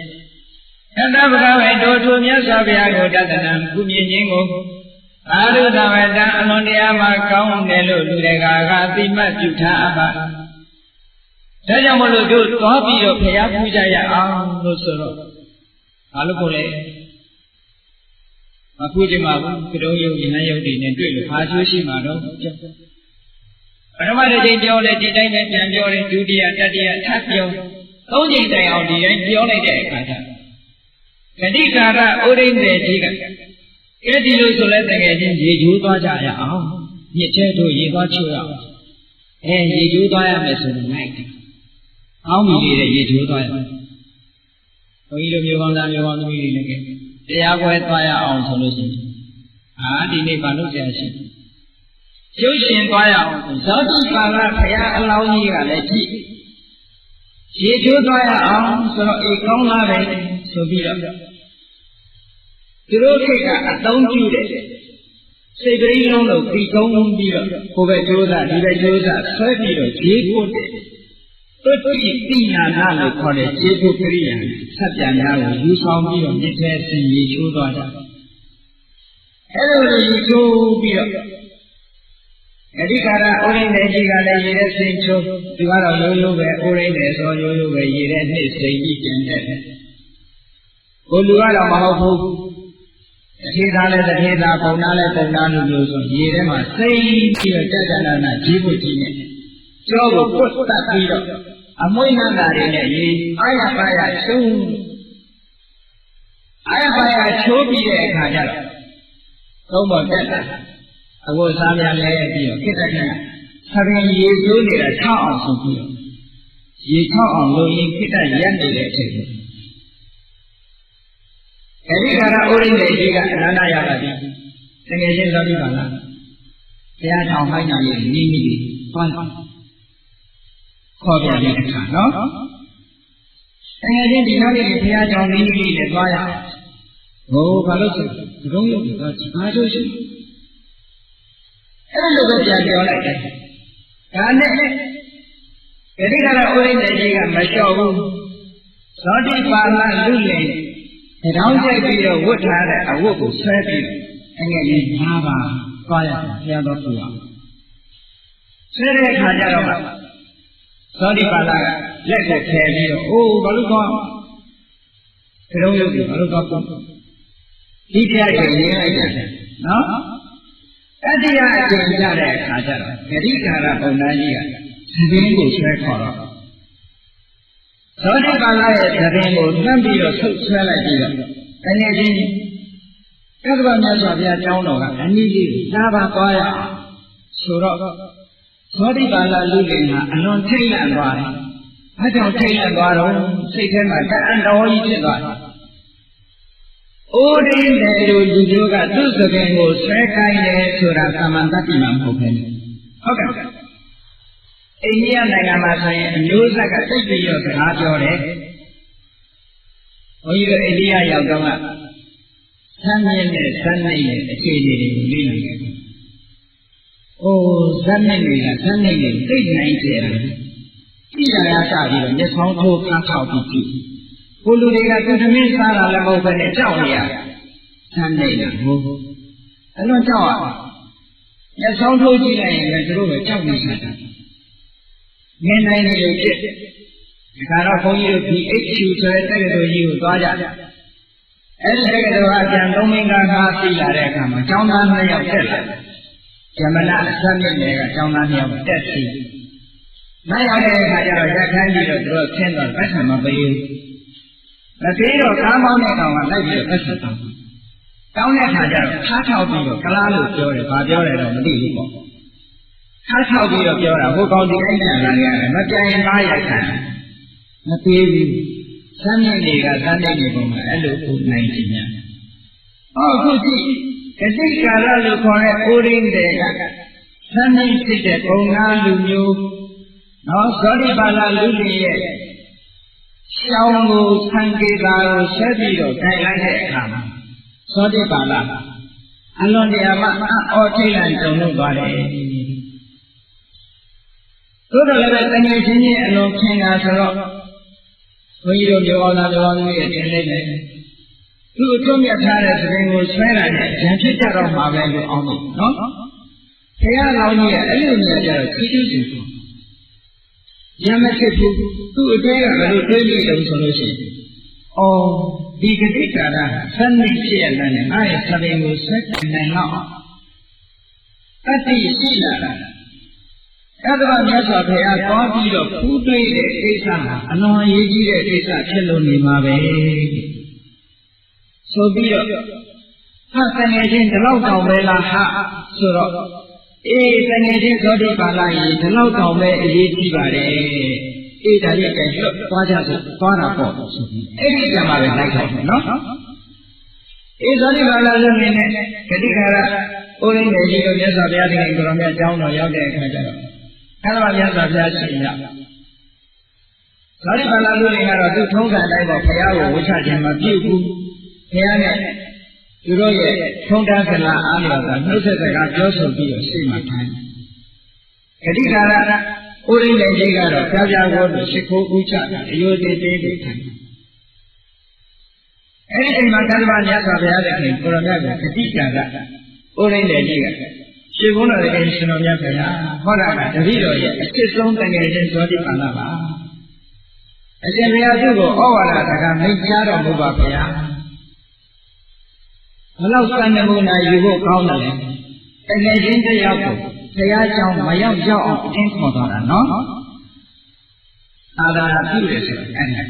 ကတ္တဗကဝေတို့သူမြတ်စွာဘုရားကိုတသနာကုမြင်ခြင်းကိုအာရုဒဝတံအလွန်တရာမှကောင်းတယ်လို့လူတွေကကအသိမှတ်ပြုထားပါဒါကြောင့်မလို့တို့သွားပြီးတော့ဘုရားပူဇော်ရအောင်လို့ဆိုတော့ဘာလို့ကိုလဲမဖူးချင်ပါဘူးကတုံးယုတ်ဉာဏ်ယုတ်တွေနဲ့တွေ့လို့ဘာကျိုးရှိမှာတော့ပထမတစ်ချိန်ပြောလဲဒီတိုင်းနဲ့ပြန်ပြောတယ်ဒုတိယတတိယထပ်ပြောသုံးချိန်တိုင်အောင်ဒီတိုင်းပြောလိုက်တဲ့အခါကျဂတိကာရဥရိန္ဒေကြီးကဂ အဲ့ဒီလိုဆိုလဲတကယ်ချင်းရေကျိုးသွားကြရအောင်မြစ်ထဲတို့ရေသွားချိုးရအောင်ရေကျိုးသွားရမယ်ဆိုရင်နိုင်တယ်အောင်းမိနေတဲ့ရေကျိုးသွားရမယ်ဘုန်းကြီးတို့မျိုးကောင်းသားမျိုးကောင်းသမီးတွေလည်းတရားပွဲသွားရအောင်ဆိုလို့ရှိရင်ဒီနေ့ဘာလို့ဆရာရှိကျုပ်ရှင်သွားရအောင်ဆိုဇောတိပါဠဘုရားအလောင်းကြီးကလည်းကြည့်ရေကျိုးသွားရအောင်ဆိုတော့ကောင်းလားပဲဆိုပြီးတော့သူတို့ခေတ်ကအသုံးပြုတဲ့စိတ်ကလေးလုံးလို့ပြီးကုန်းပြီးတော့ကိုယ်ပဲကြိုးစားဒီပဲကြိုးစားဆွဲပြီးတော့ရေကိုတဲ့တုတ်တိတိညာနာလို့ခေါ်တဲ့ခြေပုကရိယာဆက်ပြန်များကိုယူဆောင်ပြီးတော့မြစ်ထဲဆင်းရေချိုးသွားတာအဲ့လိုရေချိုးပြီးတော့အဓိကရာအိုးရင်းတဲ့ကြီးကလည်းရေထဲဆင်းချိုးသူကတော့ရိုးရိုးပဲအိုးရင်းတယ်ဆိုရိုးရိုးပဲရေထဲနှိမ့်စိမ့်ပြီးကျန်တဲ့ကိုလူကတော့မဟုတ်ဘူးတထေသားလည်းတထေသားပုံနာလည်းပုံနာလို့မျိုးဆိုရေထဲမှာစိမ့်ပြီးတော့တက်တက်နာနာကြီးဖို့ကြီးနေကြောကိုပုတ်တက်ပြီးတော့အမွှေးနှံတာတွေနဲ့ရေအာရပါရချိုးအာရပါရချိုးပြီးတဲ့အခါကျတော့သုံးပေါ်တက်တာအဝတ်စားများလဲပြီးတော့ခိတ္တကသရင်ရေစိုးနေတာ၆အောင်ဆိုပြီးတော့ရေ၆အောင်လို့ရင်ခိတ္တရက်နေတဲ့အချိန်အဲဒီကရအိုရင်းတဲ့ကြီးကအနန္တရပါပြီတကယ်ချင်းသောတိပါလားဘုရားထောင်ခိုင်းတာရဲ့နီးနီးလေးတွန်းခေါ်ပြတဲ့အခါနော်တကယ်ချင်းဒီနောက်နေ့ဘုရားကြောင့်နီးနီးလေးနဲ့သွားရဟိုဘာလို့ဆိုဒီကုန်းရုပ်ကတော့ဘာလို့ရှိအဲ့လိုပဲပြန်ပြောလိုက်တယ်ဒါနဲ့ဒီကရအိုရင်းတဲ့ကြီးကမလျှော့ဘူးသောတိပါဠလူလင်တောင်းကျိတ်ပြီးတော့ဝတ်ထားတဲ့အဝတ်ကိုဆွဲပြီးအငယ်လေး၅ပါးသွားရဘုရားတော်ပြုအောင်ဆွဲတဲ့အခါကျတော့သောတိပါဠကလက်ကိုဖယ်ပြီးတော့အိုးဘာလို့ကောဒီလိုရုပ်ကိုဘာလို့ကောဒီတရားကိုရင်းလိုက်တယ်နော်အဲ့ဒီအချိန်ကြတဲ့အခါကျတော့ဂရိကာရပုံသားကြီးကသတင်းကိုဆွဲခေါ်တော့သောတိပါဠရဲ့သတင်းကိုနှမ်းပြီးတော့ဆုတ်ဆွဲလိုက်ပြီးတော့တကယ်ချင်းကသဗ္ဗမြတ်စွာဘုရားကျောင်းတော်ကအနည်းလေးသာပါသွားရဆိုတော့သောတိပါဠလူလင်ကအလွန်ထိတ်လန့်သွားတယ်။အဲကြောင့်ထိတ်လန့်သွားတော့စိတ်ထဲမှာတအံ့တော်ကြီးဖြစ်သွားတယ်။အိုးရင်းတဲ့လူမျိုးကသူ့သခင်ကိုဆွဲခိုင်းတယ်ဆိုတာသမန္တတိမှာမဟုတ်ဘူး။ဟုတ်ကဲ့။အိန္ဒိယနိုင်ငံမှာဆိုရင်အမျိုးဆက်ကသိပြီးတော့စကားပြောတယ်။ဘုန်းကြီးတို့အိန္ဒိယရောက်တော့ဆန်းမြင့်နဲ့ဇန်နိုင်ရဲ့အခြေအနေတွေကိုလေ့လာခဲ့တယ်။အိုးဇန်နိုင်တွေကဇန်နိုင်တွေသိနိုင်ကြတယ်။ကြည့်ရတာစပြီးတော့မျက်စောင်းထိုးခန်းထောက်ပြီးကြည့်။ကိုလူတွေကသူသမင်းစားတာလည်းမဟုတ်ဘဲနဲ့ကြောက်နေရတယ်။ဇန်နိုင်ကဟိုအလွန်ကြောက်ရ။မျက်စောင်းထိုးကြည့်လိုက်ရင်လည်းသူတို့ပဲကြောက်နေကြတာ။ငင်းနိုင်နေလို့ဖြစ်။ဒါကတော့ဘုန်းကြီးတို့ BHU ဆိုတဲ့တက္ကသိုလ်ကြီးကိုသွားကြတယ်။အဲ့ဒီတက္ကသိုလ်ကပြန်သုံးမင်းကားကားသိလာတဲ့အခါမှာကျောင်းသား2ယောက်တက်လာတယ်။ယမနအစမြင့်တွေကကျောင်းသား2ယောက်တက်စီ။နိုင်ရတဲ့အခါကျတော့ရက်ခန်းပြီးတော့သူတို့ဆင်းတော့ပတ်ဆံမပေးဘူး။မပေးတော့ကားမောင်းတဲ့ကောင်ကလိုက်ပြီးတော့ပတ်ဆံတောင်း။တောင်းတဲ့အခါကျတော့ခါထောက်ပြီးတော့ကလားလို့ပြောတယ်။ဘာပြောတယ်တော့မသိဘူးပေါ့။ခါထောက်ပြီးတော့ပြောတာဟိုကောင်ဒီအဲ့ပြန်လာရတယ်မပြန်ရင်သားရက်ခံမပေးဘူး။ဆန်းမြင့်တွေကဆန်းမြင့်တွေပုံမှာအဲ့လိုဥနိုင်ခြင်းများ။အခုကြည့်ကတိကာရလို့ခေါ်တဲ့အိုရင်းတွေကဆန်းမြင့်ဖြစ်တဲ့ပုံနာလူမျိုးနော်ဇောတိပါဠလူတွေရဲ့ရှောင်းကိုဆံကေတာကိုဆက်ပြီးတော့တိုင်လိုက်တဲ့အခါမှာဇောတိပါဠအလွန်တရာမှအော်ထိတ်လန့်ကြုံလို့ပါတယ်။သို့တော်လည်းပဲတကယ်ချင်းချင်းအလွန်ခင်တာဆိုတော့ဘုန်းကြီးတို့မျိုးအောင်သားမျိုးအောင်ရဲ့တင်လိုက်တယ်။သူ့အထွတ်မြတ်ထားတဲ့သတင်းကိုဆွဲလာတဲ့ဉာဏ်ဖြစ်ကြတော့မှာပဲလို့အောင်လို့နော်။ဘုရားလောင်းကြီးရဲ့အဲ့လိုမျိုးကြတော့ချီးကျူးခြင်းပေါ့။ဉာဏ်မဖြစ်ဘူးသူ့အတွေ့ကဘယ်လိုတွေးမိလို့ဆိုလို့ရှိရင်အော်ဒီကတိကာရဆန်းနေဖြစ်ရတဲ့ငါရဲ့သတင်းကိုဆွဲနိုင်တော့တတိရှိလာတာအဲ့ဒါမြတ်စွာဘုရားသွားပြီးတော့ဖူးတွေးတဲ့ကိစ္စဟာအလွန်အရေးကြီးတဲ့ကိစ္စဖြစ်လို့နေမှာပဲဆိုပြီးတော့သ ဟာတငယ်ချင်းဒီလောက်တောင်ပဲလားဟာဆိုတော့အေးတငယ်ချင်းသောတိပါဠိရေဒီလောက်တောင်ပဲအရေးကြီးပါတယ်အေးဒါကြီးကလွတ်သွားကြစို့သွားတာပေါ့အဲ့ဒီကြမှာပဲလိုက်တော့နော်အေးသောတိပါဠိလို့နေနဲ့ဂတိကာရအိုးရင်းနေကြီးတို့မြတ်စွာဘုရားသခင်ကိုရောမြတ်အကြောင်းတော်ရောက်တဲ့အခါကျတော့အဲ့ဒါမြတ်စွာဘုရားရှင်ရသောတိပါဠိလို့နေကတော့သူထုံးစံတိုင်းပေါ့ဘုရားကိုဝှချခြင်းမပြုဘူးဘုရားနဲ့သူတို့ရဲ့ထုံးတမ်းစလာအားလျော်စွာနှုတ်ဆက်စကားပြောဆိုပြီးတော့ရှေ့မှာထိုင်ဂတိကာရဥရိနေကြီးကတော့ပြပြကိုရှိခိုးဥချတာအယုသေးသေးလေးထိုင်အဲ့ဒီအိမ်မှာသတ္တဗမြတ်စွာဘုရားရဲ့ကိုရမြတ်ကဂတိကာရဥရိနေကြီးကရှင်ဘုန်းတော်ရဲ့ရှင်တော်မြတ်ဘုရားဟောတာကတပည့်တော်ရဲ့အစ်စ်ဆုံးတကယ်ချင်းသောတိပါဠိပါအရှင်ဘုရားသူ့ကိုဩဝါဒစကားမိန့်ကြားတော်မူပါဘုရားဘလောက်စံနမူနာယူဖို့ကောင်းတယ်တကယ်ချင်းတရားကိုဘုရားကြောင့်မရောက်အောင်အင်းခေါ်သွားတာနော်အာသာပြုတယ်ဆိုတော့အဲ့ဒါ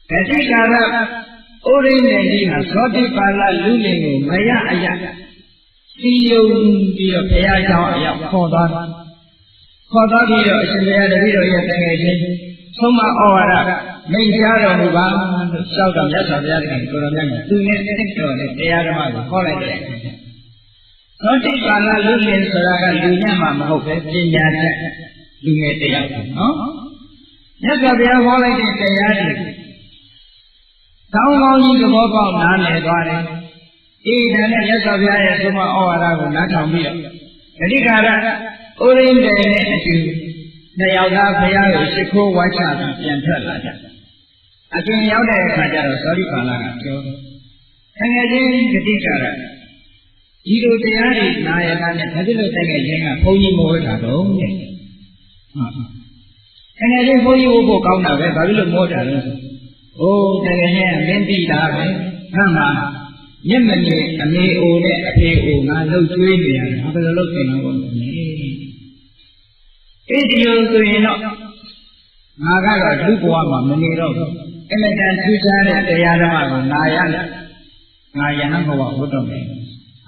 ဂတိကာရဥရိနေကြီးဟာသောတိပါဠိလူလင်ကိုမရအရစီယုံပြီးတော့ဘုရားကြောင့်အရောက်ခေါ်သွားတာခေါ်သွားပြီးတော့အရှင်ဘုရားတပည့်တော်ရဲ့တကယ်ချင်းသုံးမဩဝါဒမိန့်ကြားတော်မူပါလို့လျှောက်တော်မြတ်စွာဘုရားခင်ကိုရောမြတ်ကသူနဲ့တိတ်တော်တဲ့တရားဓမ္မကိုခေါ်လိုက်တဲ့အခါကျသောတိပါဠိလူလင်ဆိုတာကလူညံ့မှာမဟုတ်ပဲပညာတတ်လူငယ်တယောက်ပဲနော်မြတ်စွာဘုရားဟောလိုက်တဲ့တရားတွေကောင်းကောင်းကြီးသဘောပေါက်နားလည်သွားတယ်အေးဒါနဲ့မြတ်စွာဘုရားရဲ့သုံးမဩဝါဒကိုနားထောင်ပြီးတော့ဂတိကာရဥရိန္ဒေနဲ့အတူနှစ်ယောက်သားဘုရားကိုရှိခိုးဝါချပြီးပြန်ထွက်လာကြအပြင်ရောက်တဲ့အခါကျတော့သောတိပါဠိကပြောတကယ်ချင်းဂတိကာရဒီလိုတရားတွေနာယကနဲ့ဘာဖြစ်လို့တကယ်ချင်းကဘုန်းကြီးမဝဲတာတော့တဲ့တကယ်ချင်းဘုန်းကြီးဝဖို့ကောင်းတာပဲဘာဖြစ်လို့မောတာလဲဆိုအိုးတကယ်ချင်းမင်းသိတာပဲငါမှမျက်မမြင်အမေအိုနဲ့အဖေအိုငါလှုပ်ကျွေးနေရတယ်ဘယ်လိုလုပ်တင်တော့လဲအဲ့ဒီလိုဆိုရင်တော့ငါကတော့လူဘဝမှာမနေတော့ဘူးအမတန်ထူးခြားတဲ့တရားဓမ္မကိုနာရလာငါယဟန်ဘဝဟုတ်တော့မယ်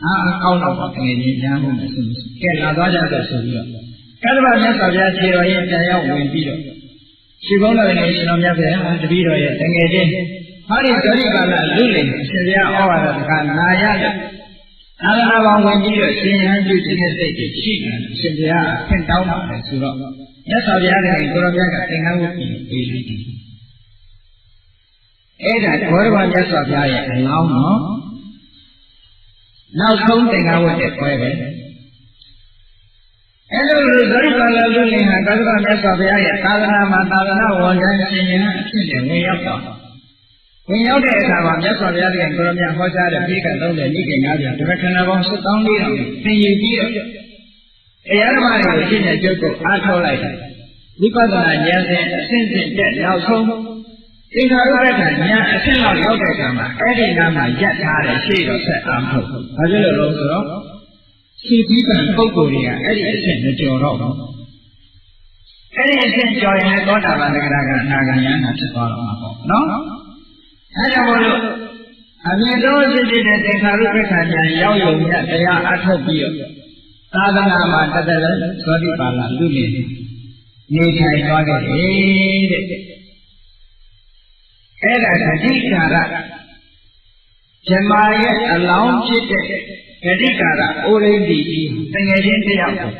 အာကောင်းတော့တကယ်ကြီးညာဖို့မဆိုဘူးကဲလာသွားကြတော့ဆိုပြီးတော့ကတ္တဗမြတ်စွာဘုရားခြေတော်ရဲ့ပြန်ရောက်ဝင်ပြီးတော့ရှိဘုန်းတော်ရဲ့ရှင်တော်မြတ်ဘုရားတပည့်တော်ရဲ့တကယ်ချင်းဟာဒီသောတိပါဠိလူလင်ရှင်ဘုရားဩဝါဒစကားနာရလာအာရဏဘောင်ဝင်ပြီးတော့ရှင်ဟန်ပြုခြင်းစိတ်တွေရှိတယ်ရှင်ဘုရားဖင့်တောင်းပါတယ်ဆိုတော့မြတ်စွာဘုရားကကိုရောမြတ်ကသင်္ကန်းဝတ်ပြီးပေးလိုက်တယ်အဲ့ဒါဘောရမမြတ်စွာဘုရားရဲ့အလောင်းနော်နောက်ဆုံးသင်္ကန်းဝတ်တဲ့ပွဲပဲအဲ့လိုသောတိပါဠိလူလင်ဟာကတ္တဗမြတ်စွာဘုရားရဲ့သာသနာမှာသာသနာဝန်ထမ်းရှင်ဟန်အဖြစ်နဲ့ဝင်ရောက်တော့ဝင်ရောက်တဲ့အခါမှာမြတ်စွာဘုရားရဲ့ကိုရောမြတ်ဟောကြားတဲ့ပိဋက30နိကေ90တရခဏပေါင်း7400သင်ယူပြီးတော့တရားဓမ္မတွေကိုရှင်းတဲ့ကျုပ်ကိုအားထုတ်လိုက်တယ်ဝိပဿနာဉာဏ်စဉ်အစဉ်စဉ်တက်နောက်ဆုံးသင်္ခါရုပ္ပကဉာဏ်အစဉ်လောက်ရောက်တဲ့အခါမှာအဲ့ဒီနားမှာရပ်ထားတဲ့ရှေ့တော့ဆက်အားထုတ်ဘာဖြစ်လို့လဲဆိုတော့စီတိကံပုဂ္ဂိုလ်တွေကအဲ့ဒီအစဉ်မကျော်တော့ဘူးအဲ့ဒီအစဉ်ကျော်ရင်သောတာပန်တဂရကအနာဂံဉာဏ်ဖြစ်သွားတော့မှာပေါ့နော်အဲကြောင့်မို့လို့အမြင့်ဆုံးဖြစ်တဲ့သင်္ခါရုပ္ပကဉာဏ်ရောက်ရုံနဲ့တရားအထုတ်ပြီးတော့သာသနာမှာတသက်လုံးသောတိပါဠိလူလင်နေထိုင်သွားခဲ့တယ်တဲ့အဲ့ဒါဂတိကာရဇမာရဲ့အလောင်းဖြစ်တဲ့ဂတိကာရအိုရိန္ဒိကြီးတကယ်ချင်းတရားကို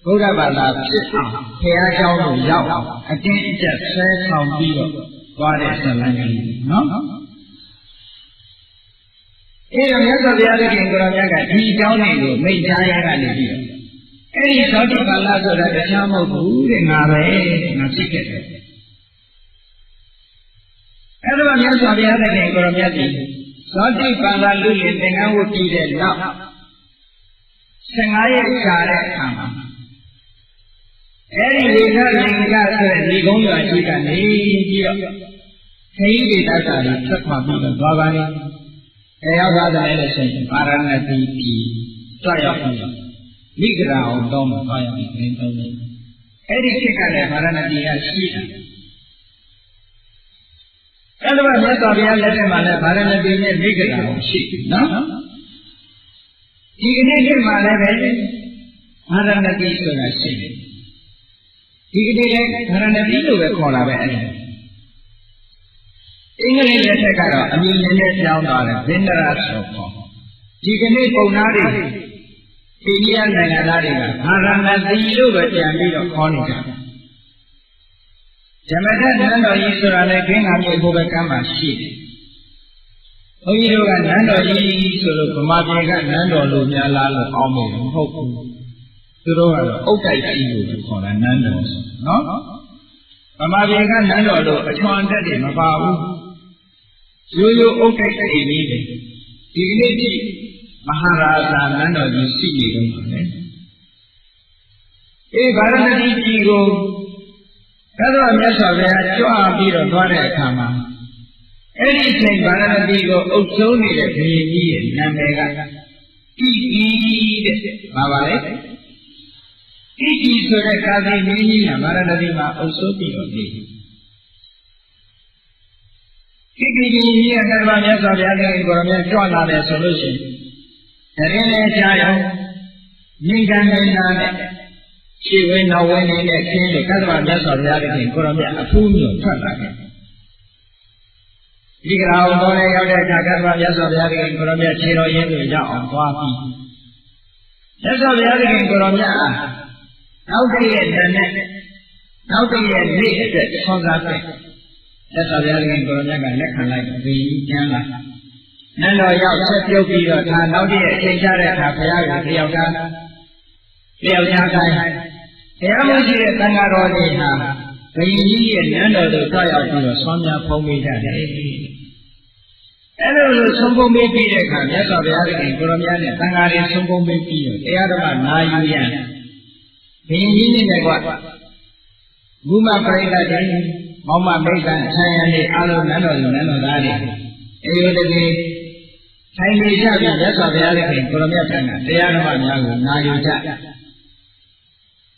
ဘုရားဘာသာဖြစ်အောင်ဘုရားကျောင်းကိုရောက်အောင်အတင်းအကျပ်ဆွဲဆောင်ပြီးတော့သွားတဲ့ဇလံကြီးနော်အဲ့တော့မြတ်စွာဘုရားသခင်ကိုရောမြတ်ကဒီအကြောင်းတွေကိုမိန့်ကြားရကနေပြီးတော့အဲ့ဒီသောတိပါဠိဆိုတာတခြားမဟုတ်ဘူးတဲ့ငါပဲငါဖြစ်ခဲ့တယ်အဲ့တော့မြတ်စွာဘုရားသခင်ကိုရောမြတ်ကြီးသောတိပါဠိလူလင်သင်္ကန်းဝတ်ပြီးတဲ့နောက်15ရက်ကြာတဲ့အခါမှာအဲ့ဒီဝိသလင်္ကာဆိုတဲ့ဒီကုန်းရွာကြီးကနေပြီးတော့ခရီးတွေတတ်တာတွေထွက်ခွာပြီးတော့သွားပါလေတရားသာတယ်လို့ဆိုရင်ပါရဏတိပြည်ကြွရောက်ပြီးတော့မိဂရာအောင်တော့မှသွားရပြီးသင်သုံးတယ်အဲ့ဒီခေတ်ကလည်းပါရဏတိကရှိတယ် အဲ့ဒါမြတ်စွာဘုရားလက်ထက်မှာလည်းဗာရဏသီနဲ့မိဂရာကိုရှိနော်ဒီကနေ့ခေတ်မှာလည်းပဲဗာရဏသီဆိုတာရှိတယ်ဒီကနေ့လည်းဗာရဏသီလို့ပဲခေါ်တာပဲအဲ့ဒါအင်္ဂလိပ်လက်ထက်ကတော့အမည်နဲ့ပြောင်းသွားတယ်ဗင်္ဒရာဆိုခေါ်ဒီကနေ့ပုံသားတွေအိန္ဒိယနိုင်ငံသားတွေကဗာရဏသီလို့ပဲပြန်ပြီးတော့ခေါ်နေကြတယ်ဓမ္မထနန်းတော်ကြီးဆိုတာလည်းခင်းငါမြေဘုဘကမ်းမှာရှိတယ်။ဘုန်းကြီးတို့ကနန်းတော်ကြီးဆိုလို့ဗမာပြည်ကနန်းတော်လို့များလားလို့အောင်းမယ်မဟုတ်ဘူး။သူတို့ကတော့အုတ်တိုက်ကြီးလို့ခေါ်တာနန်းတော်ဆိုနော်။ဗမာပြည်ကနန်းတော်လို့အချွန်တက်တယ်မပါဘူး။ရိုးရိုးအုတ်တိုက်ကြီးလေးတယ်။ဒီကနေ့ကြည့်မဟာရာဇာနန်းတော်ကြီးရှိနေတော့ပါလေ။ဗာရဏသီကြီးကိုအဲ့တော့မြတ်စွာဘုရားကြွပြီးတော့သွားတဲ့အခါမှာအဲ့ဒီအချိန်ဗာရဏသီကိုအုပ်စိုးနေတဲ့ဘုရင်ကြီးရဲ့နာမည်ကဣတိတဲ့။ပါလဲ။ဣတိဆိုတဲ့ကာသီမင်းကြီးကဗာရဏသီမှာအုပ်စိုးပြီးတော့နေ။ဣတိကြီးကြီးကအဲ့တော့မြတ်စွာဘုရားရဲ့ကိုယ်တော်မြတ်ကြွလာတယ်ဆိုလို့ရှိရင်တရင်လည်းကြားရောမိဂန္ဓနာနဲ့ရှိဝဲနောက်ဝဲနေတဲ့ခင်းလို့ကသဗ္ဗမြတ်စွာဘုရားရဲ့ကိုရောမြတ်အဖူးမျိုးထွက်လာတယ်ဒီကရာအောင်တော်လည်းရောက်တဲ့အခါကသဗ္ဗမြတ်စွာဘုရားရဲ့ကိုရောမြတ်ခြေတော်ရင်းတွေရောက်အောင်သွားပြီးမြတ်စွာဘုရားရဲ့ကိုရောမြတ်နောက်တည့်ရဲ့တန်နဲ့နောက်တည့်ရဲ့နေ့အတွက်ဆွမ်းစားတဲ့မြတ်စွာဘုရားရဲ့ကိုရောမြတ်ကလက်ခံလိုက်ပြီးကျမ်းလာနန်းတော်ရောက်ဆက်ပြုတ်ပြီးတော့ဒါနောက်တည့်ရဲ့အချိန်ချတဲ့အခါဘုရားကတယောက်သားတယောက်သားတိုင်းတရားမရှိတဲ့သံဃာတော်တွေဟာဘုရင်ကြီးရဲ့နန်းတော်သို့ကြွရောက်ပြီးတော့ဆွမ်းများဖုံးပေးကြတယ်။အဲလိုဆုံးဖုံးပေးပြီးတဲ့အခါမြတ်စွာဘုရားရဲ့ကိုရောမြတ်နဲ့သံဃာတွေဆုံးဖုံးပေးပြီးတော့တရားဓမ္မနာယူရန်ဘုရင်ကြီးနဲ့ကွာဘုမပရိသတ်တွေမောင်မမိတ်္တန်ဆံရံတွေအားလုံးနန်းတော်သားတွေအေယောတတိထိုင်နေကြပြီးမြတ်စွာဘုရားရဲ့ကိုရောမြတ်ထံကတရားဓမ္မများကိုနာယူကြ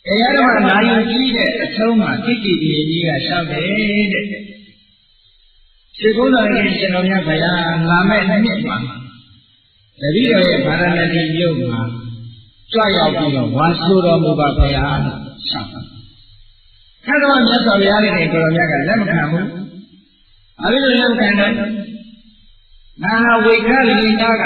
တရားဓမ္မနာယူကြည့်တဲ့အဆုံးမှာတိတိပင်ကြီးကရှောက်တယ်တဲ့။ဒီကုန်းတော်ရဲ့ရှင်တော်မြတ်ဘုရားလာမဲ့နှစ်မှာတပည့်တော်ရဲ့ဗာရဏသီမြို့မှာကြွရောက်ပြီးတော့ဝါဆိုတော်မူပါဘုရားလို့ရှောက်တယ်။ခါတော့မြတ်စွာဘုရားရဲ့ကိုရောမြတ်ကလက်မခံဘူး။အဲဒီလိုလက်မခံတော့နာဝိခလိတာက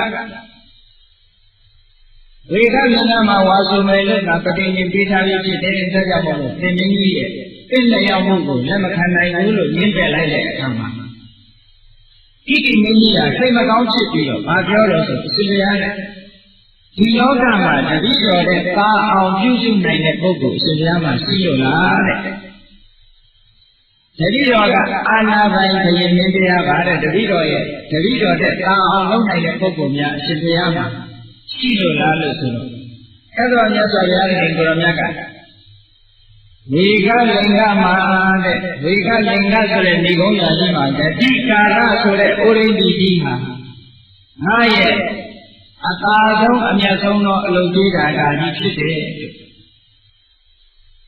ဝေကမြတ်မှာဝါဆိုမယ်လို့ပဋိဉ္ပေးထားပြီးဖြစ်တဲ့အတွက်ကြောင့်မို့လို့သင်္မင်းကြီးရဲ့ပြည့်လျောက်မှုကိုလက်မခံနိုင်ဘူးလို့ညှင်းပယ်လိုက်တဲ့အခါမှာဣတိမင်းကြီးကစိတ်မကောင်းဖြစ်ပြီးတော့ဘာပြောလို့ဆိုစိလျာနဲ့ဒီလောကမှာတတိတော်တဲ့သာအောင်ပြုစုနိုင်တဲ့ပုဂ္ဂိုလ်စိလျာမှာရှိလို့လားတဲ့တတိတော်ကအာနာပိုင်ဘုရင်မင်းတရားပါတဲ့တတိတော်ရဲ့တတိတော်တဲ့သာအောင်လုပ်နိုင်တဲ့ပုဂ္ဂိုလ်များစိလျာမှာရှိလို့လားလို့ဆိုတော့အဲ့တော့မြတ်စွာဘုရားရဲ့ကိုရောမြတ်ကဝေကလင်္ကာမှာတဲ့ဝေကလင်္ကာဆိုတဲ့ဏိဂုံးရာကြီးမှာတတိကာရဆိုတဲ့ဩရိန္ဒိကြီးဟာငါရဲ့အသာဆုံးအမြတ်ဆုံးသောအလုပ်ကြီးတာကြီးဖြစ်တယ်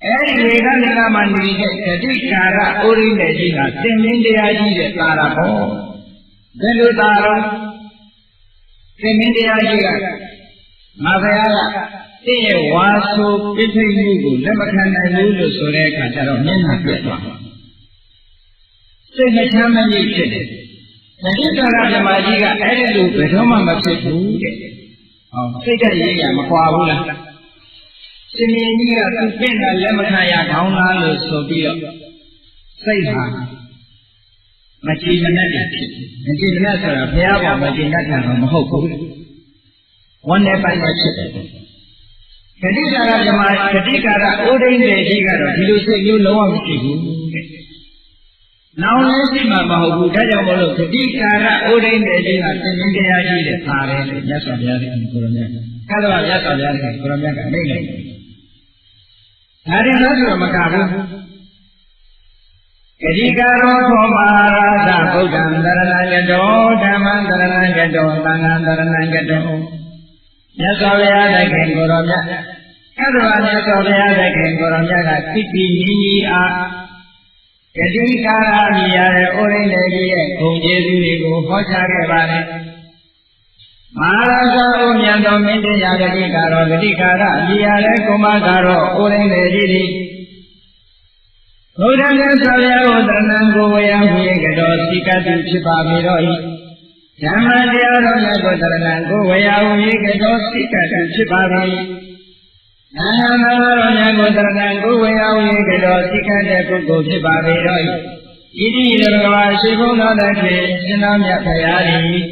အဲ့ဒီဝေကလင်္ကာမှာနေတဲ့တတိကာရဩရိန္ဒိကြီးဟာသင်္မင်းတရားကြီးတဲ့သာရဘောဘယ်လိုသာရောသင်္မင်းတရားကြီးကငါဘုရားကတင့်ရဲ့ဝါဆိုပြိဋိမှုကိုလက်မခံနိုင်ဘူးလို့ဆိုတဲ့အခါကျတော့မျက်နှာပြတ်သွားစိတ်မချမ်းမမြေ့ဖြစ်တယ်။တတိကာရဓမ္မကြီးကအဲ့ဒီလိုဘယ်တော့မှမဖြစ်ဘူးတဲ့။ဟောစိတ်ကရေးရမကွာဘူးလား။ရှင်မင်းကြီးကသူ့ပြင့်တာလက်မခံရကောင်းလားလို့ဆိုပြီးတော့စိတ်ဟာမကြည်မနှက်ဖြစ်မကြည်မနှက်ဆိုတာဘုရားပေါ်မကြည်နှက်တာတော့မဟုတ်ဘူး။ဝန်းနဲ့ပိုင်းနဲ့ဖြစ်တယ်။တတိကာရဓမ္မတတိကာရဩဒိဋ္ဌိကြီးကတော့ဒီလိုစိတ်မျိုးလုံးဝမရှိဘူးတဲ့။နောင်လည်းရှိမှာမဟုတ်ဘူး။ဒါကြောင့်မို့လို့တတိကာရဩဒိဋ္ဌိကြီးကသင်္ကြန်တရားကြီးတဲ့ပါတယ်လို့မြတ်စွာဘုရားရှင်ကိုရမြတ်ကဲတော့မြတ်စွာဘုရားရှင်ကိုရမြတ်ကမိတ်လိုက်တယ်။ဒါရင်လို့ဆိုတော့မကဘူး။ကတိကာရောသောမဟာရာသဗုဒ္ဓံသရဏံကတောဓမ္မံသရဏံကတောသံဃံသရဏံကတောမြတ်စွာဘုရားသခင်ကိုရောမြတ်အဲ့ဒါမြတ်စွာဘုရားသခင်ကိုရောမြတ်ကတိတိညီညီအား ဂတိကာရမြည်ရတဲ့ဩရိန္ဒကြီးရဲ့ဂုဏ်ကျေးဇူးတွေကိုဟောကြားခဲ့ပါတယ်မဟာရာဇဥမြတ်တော်မင်းတရားဂတိကာရောဂတိကာရမြည်ရတဲ့ကုမကာရောဩရိန္ဒကြီးသည်ဘုရားမြတ်စွာဘုရားကိုတဏ္ဍကိုဝေယံဟူ၍ကတော်စီကတုဖြစ်ပါပေတော့၏ဓမ္မတရားတော်မြတ်ကိုတဏ္ဍကိုဝေယံဟူ၍ကတော်စီကတုဖြစ်ပါပေနာမတော်မြတ်ကိုတဏ္ဍကိုဝေယံဟူ၍ကတော်စီကတဲ့ပုဂ္ဂိုလ်ဖြစ်ပါပေတော့၏ဣတိရဘဂဝါရှိဘုန်းတော်တည်းရှင်တော်မြတ်ဖရာသည်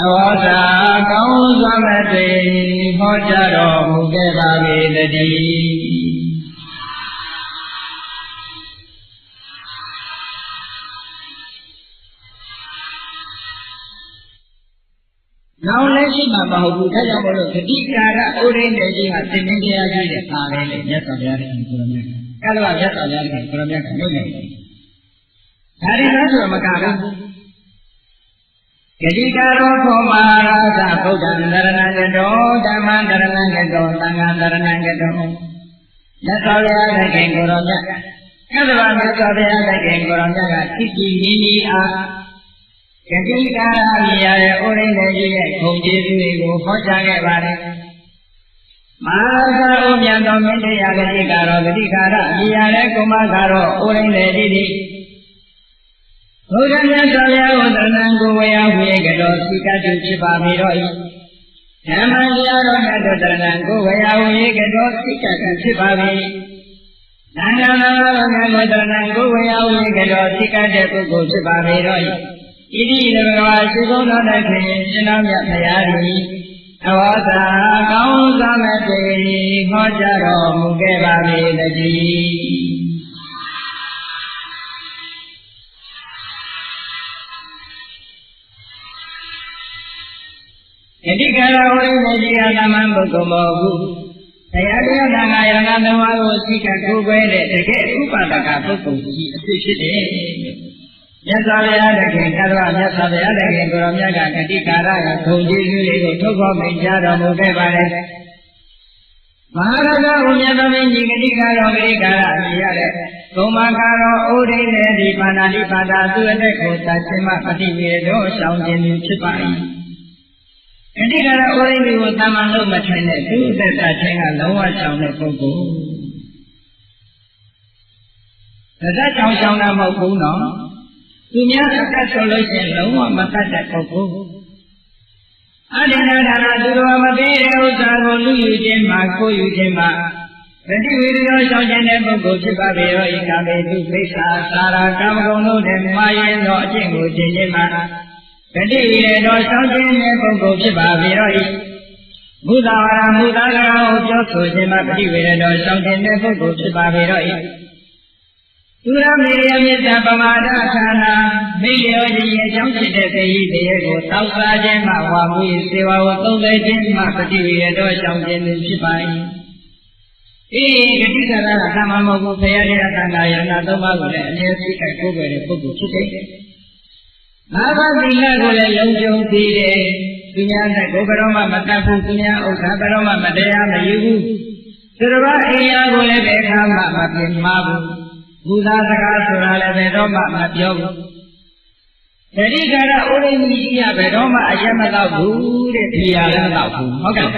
အဝါစာကောင်းစွာမတည်ဟောကြားတော်မူခဲ့ပါပေတည်းနောက်လည်းရှိမှာမဟုတ်ဘူးဒါကြောင့်မလို့ဂတိကာရဥရိန္ဒကြီးဟာသင်္ကေတတရားကြီးတဲ့ပါလေလေမြတ်စွာဘုရားရှင်ကိုရမြတ်အဲ့လိုမြတ်စွာဘုရားရှင်ကိုရမြတ်ကမြုပ်နေတယ်ဒါရီလားဆိုတော့မကဘူးဂတိကာရောခောမဟာရာဇဗုဒ္ဓံတရဏံကတောဓမ္မံတရဏံကတောသံဃံတရဏံကတောမြတ်စွာဘုရားရှင်ကိုရမြတ်အဲ့လိုမြတ်စွာဘုရားရှင်ကိုရမြတ်ကတိတိနီးနီးအားဂတိကာရမြည်ရတဲ့ဩရိန္ဒကြီးရဲ့ဂုဏ်ကျေးဇူးတွေကိုဟောကြားခဲ့ပါတယ်မဟာသာဥမြတ်တော်မင်းတရားဂတိကာရောဂတိကာရမြည်ရတဲ့ကုမကာရောဩရိန္ဒကြီးသည်ဘုရားမြတ်စွာဘုရားကိုတဏ္ဍကိုဝေယံဟူ၍ကတော်စီကတုဖြစ်ပါပေတော့၏ဓမ္မတရားတော်မြတ်တို့တဏ္ဍကိုဝေယံဟူ၍ကတော်စီကတုဖြစ်ပါပေနာဂနာတော်မြတ်ကိုတဏ္ဍကိုဝေယံဟူ၍ကတော်စီကတဲ့ပုဂ္ဂိုလ်ဖြစ်ပါပေတော့၏ဣတိရဘဂဝါရှိဘုန်းတော်တည်းရှင်တော်မြတ်ဖရာသည်အဝါစာကောင်းစွာမတည်ဟောကြားတော်မူခဲ့ပါပေတည်းဂတိကာရဝိနည်းကြီးအတမန်ပုဂ္ဂိုလ်မဟုတ်ဘူးတရားတရားသံဃာယရဏသုံးပါးကိုသိကကိုယ်ပဲတဲ့တကယ်ဥပါဒကပုဂ္ဂိုလ်ကြီးအဖြစ်ဖြစ်တယ်မြတ်စွာဘုရားတခင်သတ္တဝမြတ်စွာဘုရားတခင်ကိုရောမြတ်ကဂတိကာရကဂုဏ်ကျေးဇူးတွေကိုထုတ်ဖော်မိန့်ကြားတော်မူခဲ့ပါတယ်မဟာရဂဝမြတ်သမင်းကြီးဂတိကာရောဂတိကာရအမြင်ရတဲ့ဂုံမကာရောဩဒိနေဒီပါဏာတိပါဒသူအတက်ကိုသတ်ခြင်းမပฏิဝေရောရှောင်းခြင်းဖြစ်ပါ၏ဂတိကာရဩဒိနေကိုသမန်လို့မထင်တဲ့သူအသက်သတ်ခြင်းကလုံးဝရှောင်းတဲ့ပုဂ္ဂိုလ်ဒါကြောင့်ရှောင်းတာမဟုတ်ဘူးနော်သူများအသက်ဆိုလို့ရှိရင်လုံးဝမတတ်တဲ့ပုဂ္ဂိုလ်အဒိနာဒါနသူတော်မပေးတဲ့ဥစ္စာကိုလူယူခြင်းမှာကိုယူခြင်းမှာပฏิဝေဒရောရှောင်ခြင်းတဲ့ပုဂ္ဂိုလ်ဖြစ်ပါပေရောဤကာမေသူပိစ္ဆာသာရာကာမဂုဏ်တို့နဲ့မာရင်သောအကျင့်ကိုကျင့်ခြင်းမှာပฏิဝေဒရောရှောင်ခြင်းတဲ့ပုဂ္ဂိုလ်ဖြစ်ပါပေရောဤဘုဒ္ဓဝါဒမူတာကရာကိုပြောဆိုခြင်းမှာပฏิဝေဒရောရှောင်ခြင်းတဲ့ပုဂ္ဂိုလ်ဖြစ်ပါပေရောဤသူရမေရမြတ်ပမာဒဌာနာမိလျောကြီးအကြောင်းဖြစ်တဲ့သေဟိတရေကိုတောက်စားခြင်းမှဝါမှု၏စေဝါကိုသုံးသိခြင်းမှပฏิဝေရတော်ရှောင်ခြင်းဖြစ်ပါ၏ဂတိကာရကသမမဟုတ်ဘူးဘုရားတရားသံဃာယရဏသုံးပါးကိုလည်းအမြဲသိကိုကိုယ်ပဲတဲ့ပုဂ္ဂိုလ်ဖြစ်တယ်ငါးပါးသီလကိုလည်းလုံခြုံသိတယ်သူများနဲ့ကိုယ်ဘယ်တော့မှမတတ်ဘူးသူများဥစ္စာဘယ်တော့မှမတရားမယူဘူးသူတစ်ပါးအိယာကိုလည်းဘယ်ခါမှမပြင်းမှားဘူးဘုရားစကားဆိုတာလည်းဘယ်တော့မှမပြောဘူး။တတိကာရဥရိမိကြီးကဘယ်တော့မှအယက်မတော့ဘူးတဲ့ဒီရလည်းမတော့ဘူးဟုတ်ကဲ့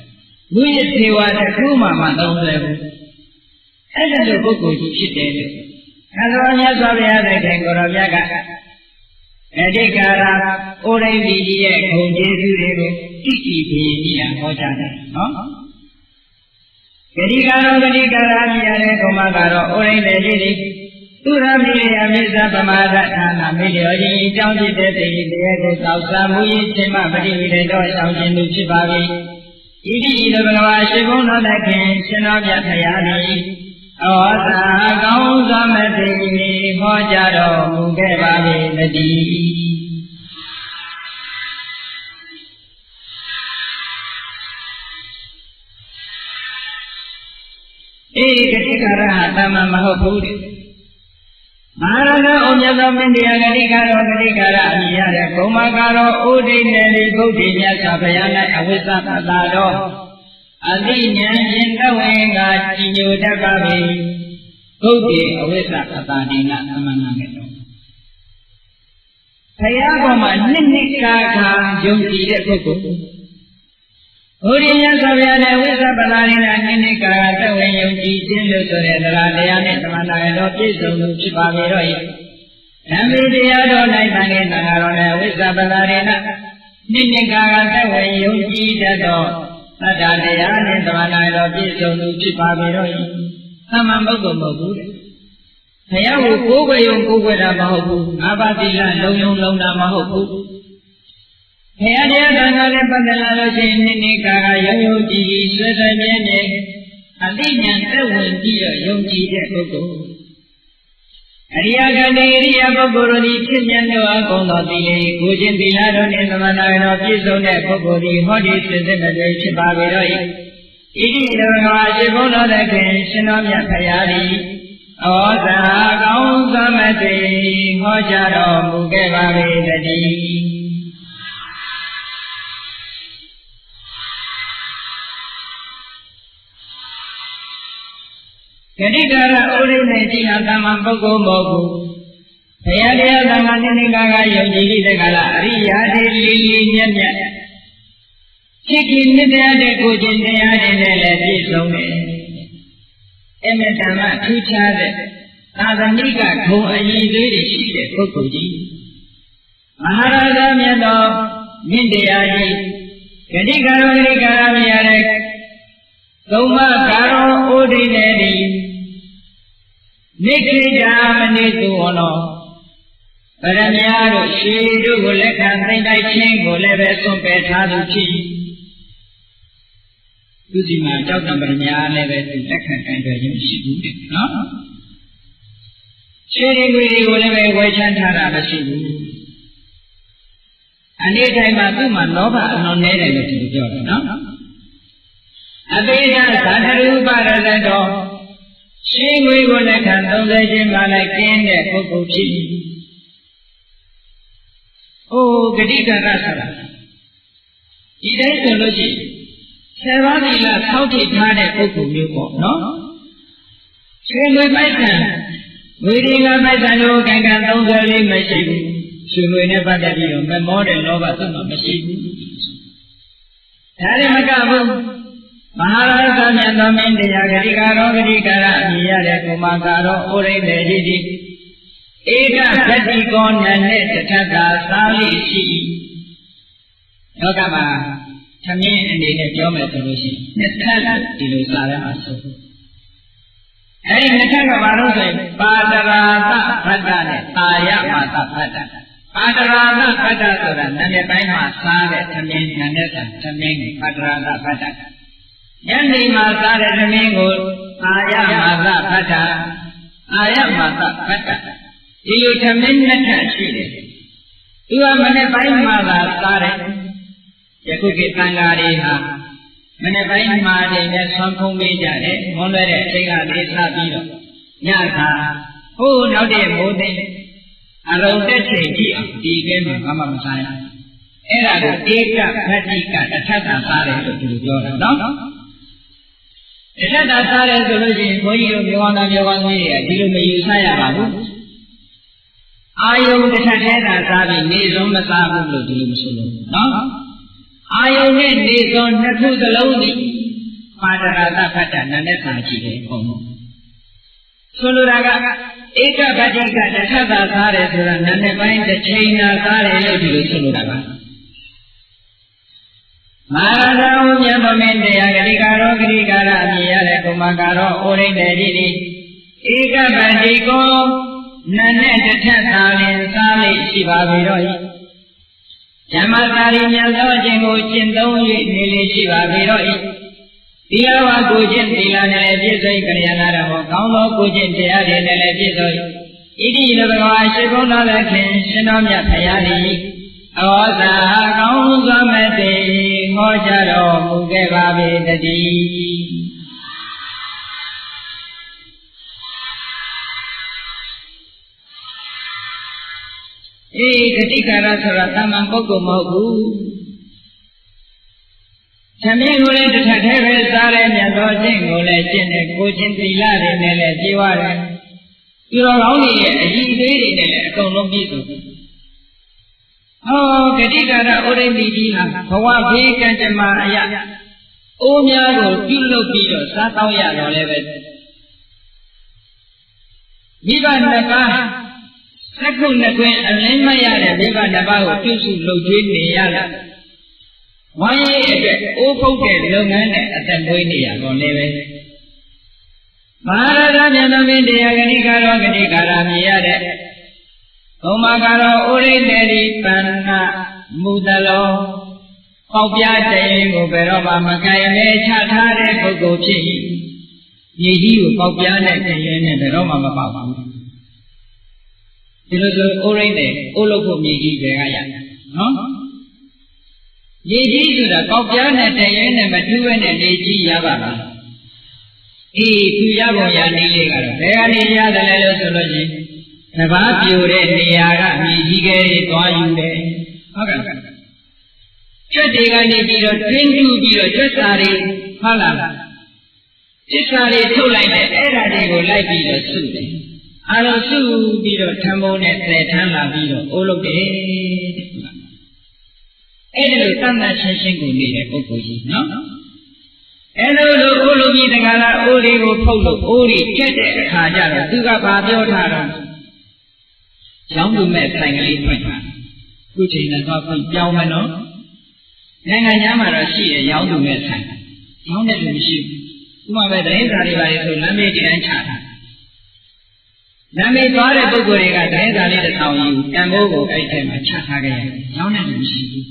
။လူရဲ့သေဝတစ်ခုမှမသုံးလဲဘူး။အဲ့ဒါလိုပုဂ္ဂိုလ်ကြီးဖြစ်တယ်လို့။အဲဒါမြတ်စွာဘုရားတဲ့ခင်ကိုရောမြတ်ကတတိကာရဥရိမိကြီးရဲ့ဂုဏ်ကျေးဇူးတွေကိုတိတိပင်ကြီးဟောကြားတယ်နော်။ဂတိကာရောဂတိကာရမြည်ရတဲ့ကုမကာရောဩရိန္ဒကြီးသည်သူရမိရအမိစ္ဆပမာဒဌာနာမိလျောကြီးအကြောင်းဖြစ်တဲ့သေဟိတရားကိုသောက်စားမှု၏ခြင်းမှပฏิဝေဒတော်ရှောင်ခြင်းသူဖြစ်ပါ၏ဣတိဤဘဂဝါရှိဘုန်းတော်သခင်ရှင်တော်မြတ်ဖရာသည်ဩသာကောင်းစွာမတည်ဟောကြားတော်မူခဲ့ပါ၏တည်းဂတိကာရဟာတမန်မဟုတ်ဘူးတဲ့မဟာရဂဩမြတ်သောမင်းတရားဂတိကာရောဂတိကာရအမြင်ရတဲ့ဘုံမကာရောဥဒိနေတိဘုဒ္ဓမြတ်စွာဘုရား၌အဝိဇ္ဇသတ္တာတော်အသိဉာဏ်ဖြင့်တဝေကကြည်ညိုတတ်ပါ၏ဘ ဟုတ်တယ်အဝိဇ္ဇအတာဒိနသမဏနဲ့တော့ဘုရားပေါ်မှာနှစ်ခါယုံကြည်တဲ့ပုဂ္ဂိုလ်ဘုရားမြတ်စွာဘုရားနဲ့ဝိဇ္ဇပတာဒိနနှစ်ခါသက်ဝင်ယုံကြည်ခြင်းလို့ဆိုတဲ့တရားနဲ့သမဏနဲ့တော့ပြည့်စုံမှုဖြစ်ပါပြီတော့ဓမ္မိတရားတော်၌တန်တဲ့သံဃာတော်နဲ့ဝိဇ္ဇပတာဒိနနှစ်ခါသက်ဝင်ယုံကြည်တတ်သောသတ္တတရားနဲ့သမဏနဲ့တော့ပြည့်စုံမှုဖြစ်ပါပြီတော့သမန်ပုဂ္ဂိုလ်မဟုတ်ဘူးဘုရားကိုကိုးကွယ်ရုံကိုးကွယ်တာမဟုတ်ဘူးငါးပါးသီလလုံးလုံးလုံးတာမဟုတ်ဘူးဘုရားတရားတော်နဲ့ပတ်သက်လာလို့ရှိရင်နှစ်ခါယုံယုံကြည်ကြည်ဆွေဆွေမြဲမြဲအသိဉာဏ်သက်ဝင်ပြီးတော့ယုံကြည်တဲ့ပုဂ္ဂိုလ်အရိယဂတိအရိယပုဂ္ဂိုလ်တို့သည်ဖြစ်မြတ်သောအကုန်သောသီလကိုခြင်းသီလတော်နှင့်သမဏေတော်ပြည့်စုံတဲ့ပုဂ္ဂိုလ်သည်ဟောဒီစစ်စစ်နဲ့ဖြစ်ပါပေတော့ဣတိတော်ကရှိဘုန်းတော်တဲ့ခင်ရှင်တော်မြတ်ဖရာသည်ဩဇာကောင်းသမတိဟောကြားတော်မူခဲ့ပါပေတည်းဂတိကာရဥရိနဲ့ကြည်ဟာသမန်ပုဂ္ဂိုလ်မဟုတ်ဘူးဘုရားတရားသံဃာနိကာကယုံကြည်တဲ့ကလာအရိယာတိလီလီမြတ်မြတ်စိတ်ကြီးနှစ်တရားတဲ့ကိုခြင်းတရားတွေနဲ့လည်းပြည့်စုံတယ်အမြဲတမ်းထူးခြားတဲ့သာသနိကဂုဏ်အရေးလေးတွေရှိတဲ့ပုဂ္ဂိုလ်ကြီးမဟာရာဇမြတ်တော်မြင့်တရားကြီးဂတိကာရဂတိကာရမြရတဲ့သုံးပါးကာရောဩဒိနေတိနိခိတာမနိတုဟောနောပရမညာတို့ရှေးတို့ကိုလက်ခံသိမ့်တိုက်ခြင်းကိုလည်းပဲစွန့်ပယ်ထားသူဖြစ်သူစီမှာကြောက်တံပရမညာလည်းပဲသူလက်ခံတိုင်းတွေ့ခြင်းရှိဘူးတဲ့နော်ရှေးတွေကိုလည်းပဲဝယ်ချမ်းထားတာမရှိဘူးအနေတိုင်းမှာသူ့မှာလောဘအလွန်နည်းတယ်လို့သူပြောတယ်နော်အပိဓာသတ္တရူပရတတော်ရှင်းငွေကိုလက်ခံ30ခြင်းမှလည်းကျင်းတဲ့ပုဂ္ဂိုလ်ဖြစ်၏အိုးဂတိကရဆိုတာဒီတိုင်းဆိုလို့ရှိရင်7ပါးသီလဆောက်တည်ထားတဲ့ပုဂ္ဂိုလ်မျိုးပေါ့နော်ရှင်းငွေပိုက်ဆံဝိရိယပိုက်ဆံတို့ကံကံ30လေးမရှိဘူးရှင်ငွေနဲ့ပတ်သက်ပြီးတော့မမောတဲ့လောဘသူ့မှာမရှိဘူးဒါလည်းမကဘူးမဟာရာဇမြတ်သောမင်းတရားဂတိကာရောဂတိကာရအမြင်ရတဲ့ကုမာကာရောဩရိတေတိတိဧကသတိကောနံနဲ့တထတာသာလိရှိလောကမှာသမင်းအနေနဲ့ပြောမယ်ဆိုလို့ရှိရင်နှစ်ထပ်ဒီလိုစာထဲမှာဆိုအဲဒီနှစ်ထပ်ကဘာလို့ဆိုရင်ပါတရာသဖတ္တနဲ့အာယမာသဖတ္တပါတရာသဖတ္တဆိုတာနာမည်ပိုင်းမှာစားတဲ့သမင်းနာနဲ့သမင်းကိုပါတရာသဖတ္တညနေမှာစားတဲ့သမင်းကိုအာယမာသဖတ္တအာယမာသဖတ္တဒီလိုသမင်းနှစ်ထပ်ရှိတယ်သူကမနေ့ပိုင်းမှာသာစားတယ်ယခုခေတ်သံဃာတွေဟာမနေ့ပိုင်းမှာတည်းနဲ့ဆွမ်းဖုံးပေးကြတယ်မွန်လွဲတဲ့အချိန်ကလေးစပြီးတော့ညခါဟိုးနောက်တဲ့မိုးသိအရုံတက်ချိန်ကြည့်အောင်ဒီကဲမှာဘာမှမစားရအဲ့ဒါကိုဧကဗတ္တိကတထပ်တာစားတယ်လို့သူတို့ပြောတာနော်တထပ်တာစားတယ်ဆိုလို့ရှိရင်ဘုန်းကြီးတို့မြေဝန်းသားမြေဝန်းကြီးတွေကဒီလိုမယူဆရပါဘူးအာယုံတစ်ထပ်ထဲသာစားပြီးနေစုံမစားဘူးလို့ဒီလိုမဆိုလို့နော်အာယုံနဲ့နေစုံနှစ်ခုစလုံးသည်ပါဒရာသဖတ္တနာနဲ့သာရှိတယ်ဘုံဆိုလိုတာကဧကဗတ္တိကတစ်ထပ်သာစားတယ်ဆိုတာနာနဲ့ပိုင်းတစ်ချိန်သာစားတယ်လို့ဒီလိုဆိုလိုတာပါမဟာရာဇဝမြတ်ဗမင်းတရားဂတိကာရောဂတိကာရအမြင်ရတဲ့ကုမကာရောဩရိတေတိတိဧကဗတ္တိကောနာနဲ့တစ်ထပ်သာလင်စားလိရှိပါပြီတော့ဓမ္မသာရိမြတ်သောအခြင်းကိုကျင့်သုံး၍နေလေရှိပါပြီတော့သီလဝါကိုကျင့်သီလနဲ့လည်းပြည့်စုံကြရနာတော်ကောင်းသောကိုကျင့်တရားတွေနဲ့လည်းပြည့်စုံဣတိလဘဂဝါရှိဘုန်းတော်လည်းခင်ရှင်တော်မြတ်ဖရာသည်ဩဇာကောင်းစွာမဲ့တည်ဟောကြားတော်မူခဲ့ပါပေတည်းဂတိကာရဆိုတာတာမန်ပုဂ္ဂိုလ်မဟုတ်ဘူးသမင်းကိုလည်းတစ်ထပ်တည်းပဲစားတဲ့မြတ်သောခြင်းကိုလည်းကျင့်တဲ့ကိုချင်းသီလတွေနဲ့လည်းပြေဝတယ် သူတော်ကောင်းတွေရဲ့အကြီးသေးတွေနဲ့လည်းအကုန်လုံးပြည့်စုံဟောဂတိကာရဩရိမိကြီးဟာဘဝဘေးကံကြမ္မာအရာအိုးများကိုပြုလုပ်ပြီးတော့စားတောင်းရတော့လည်းပဲမိဘနှစ်ပါးသက္ကုနှစ်ခွင်အလင်းမရတဲ့မိဘနှစ်ပါးကိုပြုစုလုပ်ကျွေးနေရတာဝိုင်းရေးအတွက်အိုးဖုတ်တဲ့လုပ်ငန်းနဲ့အသက်မွေးနေရတော့လည်းပဲမဟာရသမြတ်သမင်းတရားဂတိကာရောဂတိကာရမြင်ရတဲ့ဘုံမာကာရောဩရိနေတိပန္နမူတလောပေါက်ပြတဲ့ရင်ကိုဘယ်တော့မှမကိုင်မဲချထားတဲ့ပုဂ္ဂိုလ်ဖြစ်၏မြေကြီးကိုပေါက်ပြတဲ့ရင်နဲ့ဘယ်တော့မှမပေါက်ဘူးဒီလိုဆိုဩရိနေဩလုတ်ဖို့မြေကြီးတွေကရနော်မြေကြီးဆိုတာပေါက်ပြတဲ့ရင်နဲ့မတူဘဲနဲ့နေကြီးရပါလားအေးသူရပုံရနေလေးကတော့ဘယ်ကနေရတယ်လဲလို့ဆိုလို့ရှိရင်တဘာပြိုတဲ့နေရာကမြေကြီးကလေးသွားယူတယ်ဟုတ်ကဲ့ကျွတ်တွေကနေပြီးတော့တွင်းတူပြီးတော့ကျွတ်စာတွေဟုတ်လားကျွတ်စာတွေထုတ်လိုက်တယ်အဲ့ဒါတွေကိုလိုက်ပြီးတော့စုတယ်အားလုံးစုပြီးတော့ထံပုံးနဲ့သဲထမ်းလာပြီးတော့အိုးလုပ်တယ်အဲ့ဒီလိုသတ်မှတ်ရှင်းကိုနေတဲ့ပုဂ္ဂိုလ်ကြီးနော်အဲ့လိုလိုအိုးလုပ်ပြီးတခါလားအိုးလေးကိုဖုတ်လို့အိုးလေးကျက်တဲ့အခါကျတော့သူကဘာပြောထားတော့ရောင်းသူမဲ့ဆိုင်ကလေးဖွင့်ထားခုချိန်ကတော့ပြောင်းမယ်နော်နိုင်ငံခြားမှာတော့ရှိတယ်ရောင်းသူမဲ့ဆိုင်ရောင်းတဲ့လူမရှိဘူးဥပမာပဲတိုင်းစာတွေပါလေဆိုလမ်းမေးတိုင်းချတာလမ်းမေးသွားတဲ့ပုဂ္ဂိုလ်တွေကတိုင်းစာလေးတစ်ထောင်ယူတန်ဖိုးကိုအဲ့ထဲမှာချထားခဲ့ရတယ်ရောင်းတဲ့လူမရှိဘူး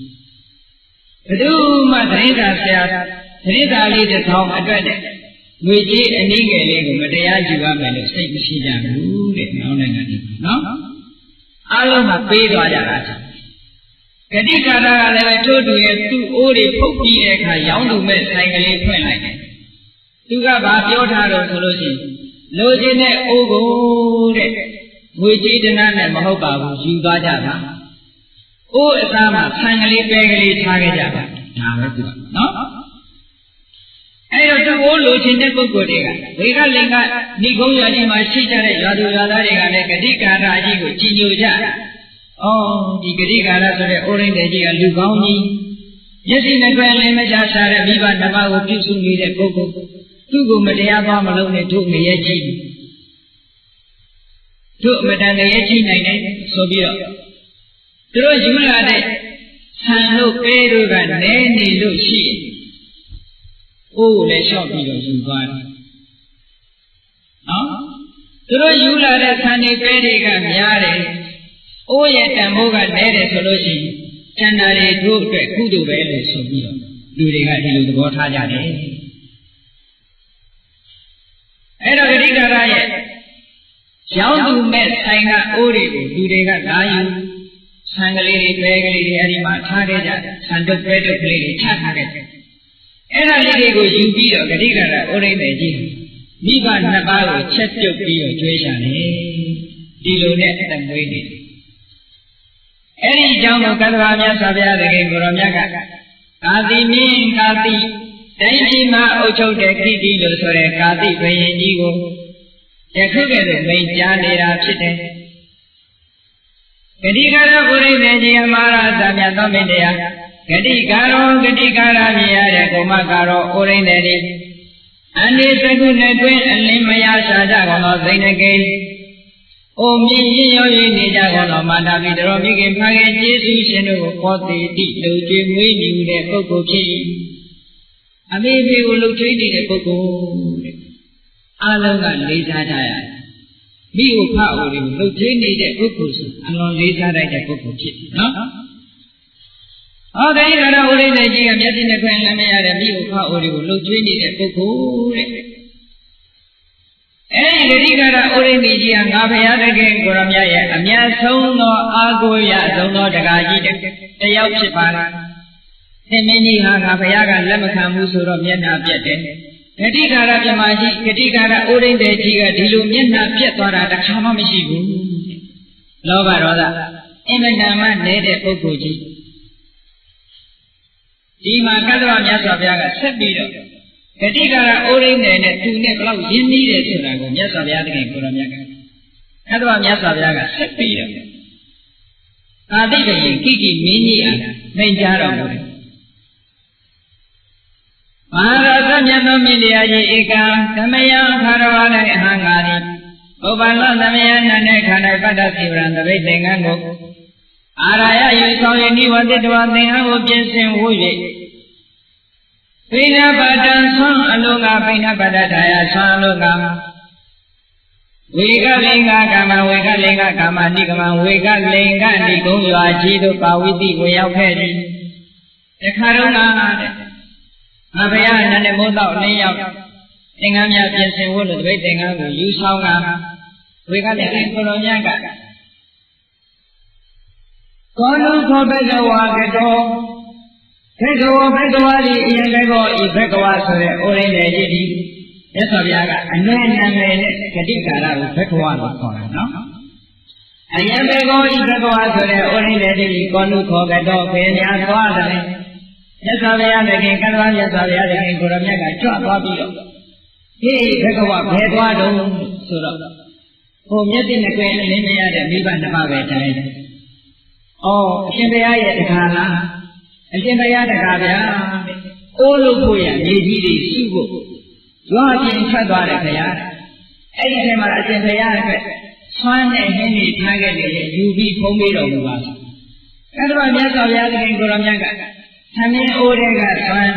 ဘယ်သူမှတိုင်းစာဆရာတိုင်းစာလေးတစ်ထောင်အတွက်တဲ့ငွေကြေးအနည်းငယ်လေးကိုမတရားယူရမယ်လို့စိတ်မရှိကြဘူးတဲ့ရောင်းနိုင်ငံတွေနော်အားလုံးကပေးသွားကြတာဂတိကာရကလည်းထိုးတူရဲ့သူ့အိုးတွေဖုတ်ပြီးတဲ့အခါရောင်းသူမဲ့ဆိုင်ကလေးဖွင့်လိုက်တယ်သူကဘာပြောထားတော့ဆိုလို့ရှိရင်လိုချင်တဲ့အိုးကိုတဲ့ငွေကြေးတနာနဲ့မဟုတ်ပါဘူးယူသွားကြတာအိုးအသားမှာဆိုင်ကလေးပဲကလေးထားခဲ့ကြတာဒါပဲသူကနော်အဲ့တော့သူ့ကိုလိုချင်တဲ့ပုဂ္ဂိုလ်တွေကဝေကလင်္ကဏိကုံးရွာကြီးမှာရှိကြတဲ့ရွာသူရွာသားတွေကလည်းဂတိကာရကြီးကိုကြည်ညိုကြ။အော်ဒီဂတိကာရဆိုတဲ့ဩရိန္ဒကြီးကလူကောင်းကြီးမျက်စိနဲ့တွေ့လည်းမချရှာတဲ့မိဘဓမ္မကိုပြုစုနေတဲ့ပုဂ္ဂိုလ်သူ့ကိုမတရားသွားမလုပ်နဲ့တို့ငရဲကြီးတို့အမတန်ငရဲကြီးနိုင်တယ်ဆိုပြီးတော့သူတို့ယူလာတဲ့ဆံတို့ပဲတို့ကနဲနေလို့ရှိရင်အိုးကိုလည်းလျှောက်ပြီးတော့ယူသွားတယ်နော်သူတို့ယူလာတဲ့ဆံတွေပဲတွေကများတယ်အိုးရဲ့တန်ဖိုးကနဲတယ်ဆိုလို့ရှိရင်တဏ္ဍာတွေတို့အတွက်ကုသိုလ်ပဲလို့ဆိုပြီးတော့လူတွေကဒီလိုသဘောထားကြတယ်အဲ့တော့ဂတိကာရရဲ့ရောင်းသူမဲ့ဆိုင်ကအိုးတွေကိုလူတွေကလာယူဆံကလေးတွေပဲကလေးတွေအဲ့ဒီမှာထားခဲ့ကြဆံတုပ်ပဲတုပ်ကလေးတွေချထားခဲ့တယ်အဲ့ဒါလေးတွေကိုယူပြီးတော့ဂတိကာရဩရိန္ဒကြီးမိဘနှစ်ပါးကိုချက်ပြုတ်ပြီးတော့ကျွေးရှာတယ်ဒီလိုနဲ့အသက်မွေးနေတယ်အဲ့ဒီအကြောင်းကိုကတ္တဗာမြတ်စွာဘုရားသခင်ကိုရောမြတ်ကကာတိမင်းကာတိတိုင်းပြည်မှာအုပ်ချုပ်တဲ့ခိတိလို့ဆိုတဲ့ကာတိဘုရင်ကြီးကိုယခုကဲ့သို့မိန့်ကြားနေတာဖြစ်တယ်ဂတိကာရဘုရိသေကြီးအမာရသမြတ်သောမင်းတရားဂတိကာရောဂတိကာရမြင်ရတဲ့ကုမကာရောဩရိန္ဒတိအနိသကုနဲ့တွင်အလင်းမရရှာကြကုန်သောသိနေကိအိုမြင့်ရရော၍နေကြကုန်သောမာတာပိတရောမိခင်ဖခင်ကျေးဇူးရှင်တို့ကိုခေါ်သည်တိလူကျွေးမွေးမြူတဲ့ပုဂ္ဂိုလ်ဖြစ်၏အမေဖေကိုလှုပ်ထွေးနေတဲ့ပုဂ္ဂိုလ်တဲ့အားလုံးကလေးစားကြရတယ်မိကိုဖအိုတွေကိုလှုပ်ထွေးနေတဲ့ပုဂ္ဂိုလ်ဆိုအလွန်လေးစားတဲ့ပုဂ္ဂိုလ်ဖြစ်နော်ဟောတဲ့ဒါတော့ဥရိသေကြီးကမျက်စိနဲ့ခွင့်လည်းမရတဲ့မိကိုဖအိုတွေကိုလှုပ်ထွေးနေတဲ့ပုဂ္ဂိုလ်တဲ့အဲဒီဂတိကာရဩရိန္ဒကြီးဟာငါဘုရားသခင်ကိုရမြတ်ရဲ့အမြတ်ဆုံးသောအာကိုရဆုံးသောတကားကြီးတယောက်ဖြစ်ပါလားသင်မင်းကြီးဟာငါဘုရားကလက်မခံဘူးဆိုတော့မျက်နှာပြတ်တယ်ဂတိကာရပြမကြီးဂတိကာရဩရိန္ဒကြီးကဒီလိုမျက်နှာပြတ်သွားတာတစ်ခါမှမရှိဘူးလောဘဒေါသအင်မတန်မှနေတဲ့ပုဂ္ဂိုလ်ကြီးဒီမှာကတ္တဗမြတ်စွာဘုရားကဆက်ပြီးတော့ဂတိကာရဩရိန္ဒနဲ့သူနဲ့ဘလောက်ရင်းနှီးတယ်ဆိုတာကိုမြတ်စွာဘုရားသခင်ကိုရောမြတ်က အဲ့တော့မြတ်စွာဘုရားကဆက်ပြီးတော့အာတိဘယင်ကိကိမင်းကြီးအားနှိမ်ကြတော်မူတယ်မဟာရသမြတ်သောမင်းတရားကြီးဧကံသမယခါရဝ၌အဟံငါသည်ဥပ္ပန္နသမယနန္ဒေခန္ဓာပတ္တစီဝရံတပိတ်သင်္ကန်းကိုအာရယယူဆောင်ရနိဝတိတဝသင်္ကန်းကိုပြင်ဆင်ဝှ၍ပိဏပါဒံဆွမ်းအလုံးကပိဏပါဒထာယဆွမ်းအလုံးကဝေကလိင်္ဂကာမဝေကလိင်္ဂကာမနိကမဝေကလိင်္ဂနိကုံရွာကြီးတို့ပါဝိတိကိုရောက်ခဲ့သည်တခါတော့ငါဘုရားနန္ဒမိုးတော့လင်းရောက်သင်္ကန်းများပြင်ဆင်ဖို့လို့တပိတ်သင်္ကန်းကိုယူဆောင်ကဝေကလိင်္ဂကိုတော်များကကောနုခောဘဂဝါကတောဘဂဝါဘဂဝါဒီအရင်ကကောဤဘဂဝါဆိုတဲ့ဩရင်းလေကြီးဒီမြတ်စွာဘုရားကအနွယ်နာမည်နဲ့ဂတိကာရကိုဘဂဝါလို့ခေါ်တာနော်အရင်ဘဂဝါဤဘဂဝါဆိုတဲ့ဩရင်းလေကြီးကောနုခောကတောဘယ်ညာသွားတယ်မြတ်စွာဘုရားသခင်ကတ္တဝမြတ်စွာဘုရားသခင်ကိုရမြတ်ကကြွသွားပြီးတော့ဟေးဘဂဝါဘယ်သွားတော့ဆိုတော့ဟိုမျက်စိနဲ့ကြွယ်အလင်းမရတဲ့မိဘနှစ်ပါးပဲတိုင်းတယ်။အော်အရှင်ဘုရားရဲ့တခါလားအရှင်ဘုရားတခါဗျာအိုးလို့ဖို့ရမြေကြီးတွေစုဖို့ရွာပြင်ထွက်သွားတယ်ခင်ဗျာ။အဲ့ဒီထဲမှာအရှင်ဘုရားအတွက်ဆွမ်းနဲ့ဟင်းတွေထားခဲ့တယ်ယူပြီးဖုံးပေးတော်မူပါလား။အဲ့ဒါမြတ်စွာဘုရားသခင်ကိုရမြတ်ကသမင်းအိုးတွေကဆွမ်း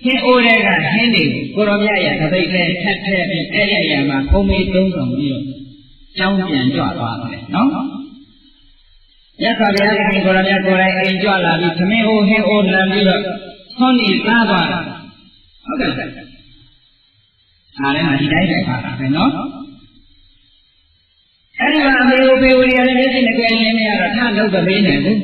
ဟင်းအိုးတွေကဟင်းတွေကိုရမြတ်ရဲ့သပိတ်နဲ့ထပ်ထည့်ပြီးအဲ့ဒီအရာမှာဖုံးပေးသုံးဆောင်ပြီးတော့ကျောင်းပြန်ကြွသွားတယ်နော်မြတ်စွာဘုရားသခင်ကိုရမြတ်ကိုယ်တိုင်အိမ်ကြွလာပြီးသမင်းအိုးဟင်းအိုးလမ်းပြီးတော့ဆွမ်းနေသားသွားတာဟုတ်ကဲ့အားလည်းဒီတိုင်းပဲပါတာပဲနော်အဲ့ဒီမှာအမေကိုဖေဝရီရလည်းမျက်စိနဲ့ကြည့်နေနေရတော့ထလုပ်တော့ပေးနေဘူး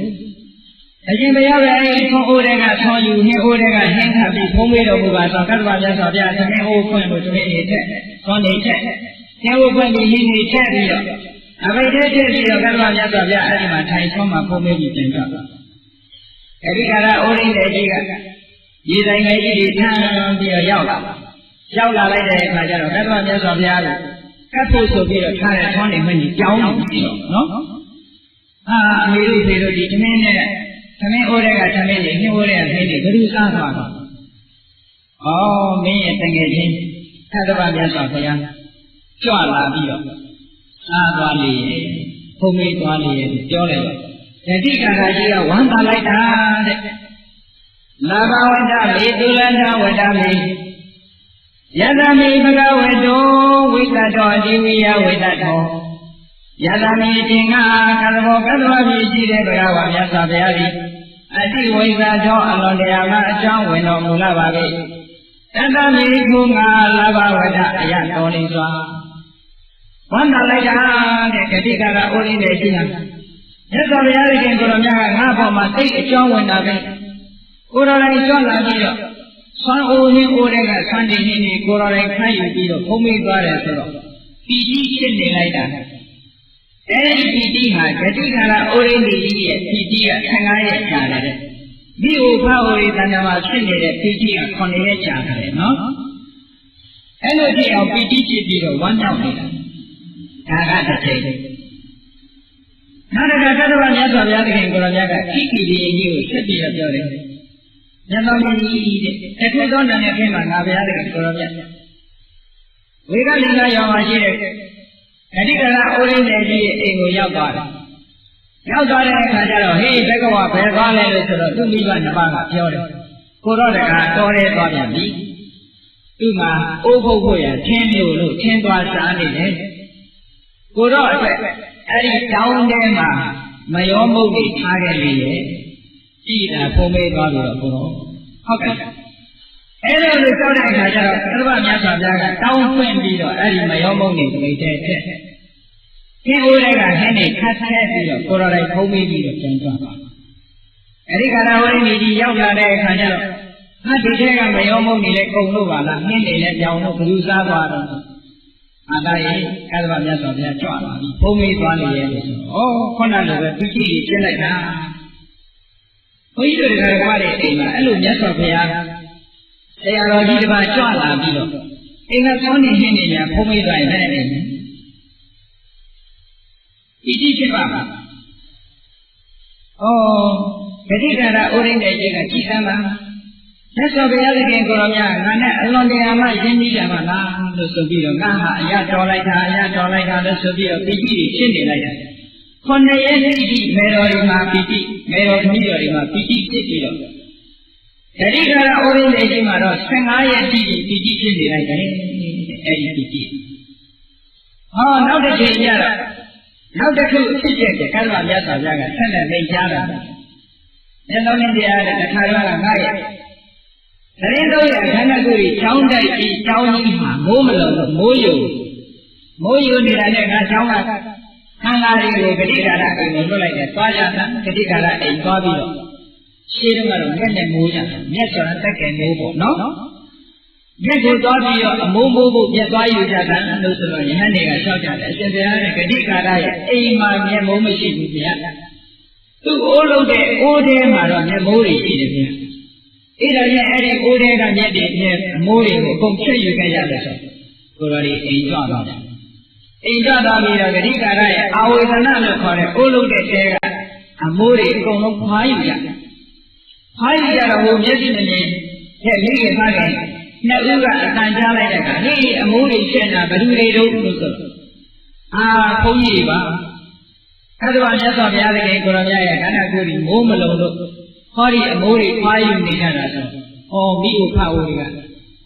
အရှင်ဘုရားပဲအဲ့ဒီဆွမ်းအိုးတွေကဆွမ်းယူဟင်းအိုးတွေကဟင်းခပ်ပြီးဖုံးပေးတော်မူပါဆိုကတ္တဗမြတ်စွာဘုရားသမင်းအိုးဖွင့်လို့သမင်းအိတ်ထက်ဆွမ်းနေထက်ဟင်းအိုးဖွင့်ပြီးဟင်းနေထက်ပြီးတော့အဘိဓိထက်ပြီးတော့ကတ္တဗမြတ်စွာဘုရားအဲ့ဒီမှာထိုင်ဆွမ်းမှာဖုံးပေးပြီးပြန်ကြတာအဲ့ဒီကရအိုးရင်းတဲ့ကြီးကရေဆိုင်ငယ်ကြီးတွေထမ်းပြီးတော့ရောက်လာလိုက်တဲ့အခါကျတော့ကတ္တဗမြတ်စွာဘုရားကကတ်ဖို့ဆိုပြီးတော့ထားတဲ့ဆွမ်းနေမှကြီးကြောင်းပြီးတော့နော်အမေတို့ဖေတို့ဒီသမင်းနဲ့သမင်းအိုးတွေကသမင်းတွေနှိုးအိုးတွေကသမင်းတွေဘယ်သူစားသွားတော့မင်းရဲ့တငယ်ချင်းသတ္တဗမြတ်စွာဘုရားကြွလာပြီးတော့စားသွားလေဖုံးမေးသွားလေပြောတယ်ယတိကာရကြီးကဝမ်းသာလိုက်တာတဲ့လာဘဝတ္တမေတုလန္တဝတ္တမေယတမေဘဂဝတောဝိတ္တောအတိဝိယဝိတ္တောယတမေတင်္ဂကသဘောကတ္တဝပြီရှိတဲ့ဘဂဝါမြတ်စွာဘုရားသည်အတိဝိဇ္ဇာကြောင့်အလွန်တရာကအကြောင်းဝင်တော်မူလာပါ၏တတမေကုငါလာဘဝတ္တအယတော်လေးစွာဝန္တာလိုက်တာတဲ့ဂတိကာရအိုးလေးနဲ့ရှိတာမြတ်စွာဘုရားရှင်ကိုတော်မြတ်ကငါ့ဘောမှာသိအကြောင်းဝင်တာပဲကိုတော်တိုင်ကြွလာပြီးတော့ဆွမ်းအိုးဟင်းအိုးတွေကဆန်းနေနေကိုတော်တိုင်ခန့်ယူပြီးတော့ဖုံးမိသွားတယ်ဆိုတော့ပီတိဖြစ်နေလိုက်တာအဲဒီပီတိဟာဂတိကာရအိုးရင်းကြီးရဲ့ပီတိက15ရက်ကြာတယ်မိဥဖဟိုရီတဏ္ဍာမှာဖြစ်နေတဲ့ပီတိက9ရက်ကြာတယ်နော်အဲ့လိုကြည့်အောင်ပီတိဖြစ်ပြီးတော့ဝမ်းမြောက်နေတာဒါကတစ်ချိန်နောက်တစ်ခါသတ္တဝါမြတ်စွာဘုရားသခင်ကိုရောမြတ်ကခိခိဒီကြီးကိုဆက်ပြီးတော့ပြောတယ်မြတ်သောမင်းကြီးတဲ့တခုသောနာမည်ဖြင့်မှာငါဘုရားသခင်ကိုရောမြတ်ဝေကလိကရောင်မှာရှိတဲ့ဂတိကရအိုးရင်းတဲ့ကြီးရဲ့အိမ်ကိုရောက်သွားတယ်ရောက်သွားတဲ့အခါကျတော့ဟေးဘဂဝါဘယ်သွားလဲလို့ဆိုတော့သူ့မိဘနှစ်ပါးကပြောတယ်ကိုတော့တကတော်ရဲသွားပြန်ပြီသူ့မှာအိုးဖုတ်ဖို့ရထင်းလို့ထင်းသွားစားနေတယ်ကိုတော့အတွက်အဲ့ဒီတောင်းထဲမှာမယောမုတ်တွေထားခဲ့လေရဲ့ကြည်တာဖုံးမေးသွားပြီးတော့ကိုတော့ဟုတ်ကဲ့အဲ့လိုလို့ကြောက်တဲ့အခါကျတော့သတ္တဗမြတ်စွာဘုရားကတောင်းဖွင့်ပြီးတော့အဲ့ဒီမယောမုတ်တွေပြိတဲ့ထက်ဒီဦးတွေကဟင်းနေခတ်ဆဲပြီးတော့ကိုတော်တိုင်ဖုံးမေးပြီးတော့ပြန်သွားပါအဲ့ဒီကရဝိနည်းကြီးရောက်လာတဲ့အခါကျတော့ဒီထဲကမယောမုတ်တွေလည်းကုန်လို့ပါလားဟင်းတွေလည်းပြောင်းလို့ဘယ်သူစားသွားတော့အာသာယေအဲ့ဒါမြတ်စွာဘုရားကြွလာပြီဖုံးမေးသွားနေရဲ့လို့ဆိုခုနလိုပဲသူကြည့်ကြည့်ပြလိုက်တာဘုန်းကြီးတို့တွေကဘာလဲအိမ်မှာအဲ့လိုမြတ်စွာဘုရားဆရာတော်ကြီးတစ်ပါးကြွလာပြီးတော့အိမ်ကဆောင်းနေဟင်းနေများဖုံးမေးသွားရင်လည်း ဒီကြည့်ဖြစ်ပါမှာဂတိကာရဥရင်းတဲ့ကြီးကကြည်စမ်းပါမြတ်စွာဘုရားသခင်ကိုရောမြတ်ငါနဲ့အလွန်တရာမှယဉ်ကျေးကြပါလားလို့ဆိုပြီးတော့ငါဟာအရာတော်လိုက်တာလို့ဆိုပြီးတော့ပီတိတွေရှင်းနေလိုက်တယ်ခုနှစ်ရက်တိတိမေတော်ဒီမှာပီတိမေတော်သမီးတော်ဒီမှာပီတိဖြစ်ပြီးတော့ဂတိကာရဥရင်းတဲ့ကြီးမှာတော့15ရက်တိတိပီတိဖြစ်နေလိုက်တယ်အဲ့ဒီပီတိနောက်တစ်ချိန်ကျတော့နောက်တစ်ခုဖြစ်တဲ့ကံတော်မြတ်စွာဘုရားကဆက်လက်မိန့်ကြားတာမျက်လုံးနဲ့တရားတဲ့အခါတော့ငါရဲ့သတင်းတော့ရခန္ဓာကိုယ်ကြီးချောင်းတိုက်ကြီးချောင်းကြီးမှာမိုးမလုံးတော့မိုးယုံနေတာနဲ့ငါချောင်းကခန္ဓာတွေကိုဂတိကာရအိမ်ကိုလွတ်လိုက်တယ်သွားကြတာဂတိကာရအိမ်သွားပြီးတော့ရှင်းတော့မျက်နဲ့မိုးကြမျက်ဆိုတာတက်ကဲမိုးပေါ့နော်မျက်ကိုသွားပြီးတော့အမိုးမိုးဖို့မျက်သွားယူကြတာလို့ဆိုတော့ယဟန်တွေကလျှောက်ကြတယ်အရှင်ဘုရားရဲ့ဂတိကာရရဲ့အိမ်မှာမျက်မိုးမရှိဘူးဗျာသူ့အိုးလုံးတဲ့အိုးထဲမှာတော့မျက်မိုးတွေရှိတယ်ဗျာအဲ့ဒါနဲ့အဲ့ဒီအိုးထဲကမျက်တွေနဲ့အမိုးတွေကိုအကုန်ဖြည့်ယူခဲ့ရတယ်ဆိုကိုယ်တော်ဒီအိမ်ကြွသွားတယ်အိမ်ကြွသွားပြီးတော့ဂတိကာရရဲ့အာဝေဒနာလို့ခေါ်တဲ့အိုးလုံးတဲ့တဲကအမိုးတွေအကုန်လုံးဖားယူကြတယ်ဖားယူကြတော့ဟိုမျက်စိနဲ့တဲ့မိခင်ဖားတယ်နှစ်ဦးကအတန်ကြားလိုက်တဲ့အခါဟေးအမိုးတွေရှင်းတာဘယ်သူတွေတို့လို့ဆိုဘုန်းကြီးတွေပါအဲ့ဒါမြတ်စွာဘုရားသခင်ကိုရောမြတ်ရဲ့ခန္ဓာကိုယ်ကြီးမိုးမလုံးလို့ဟောဒီအမိုးတွေဖားယူနေကြတာဆိုမိကိုဖားဦးတွေက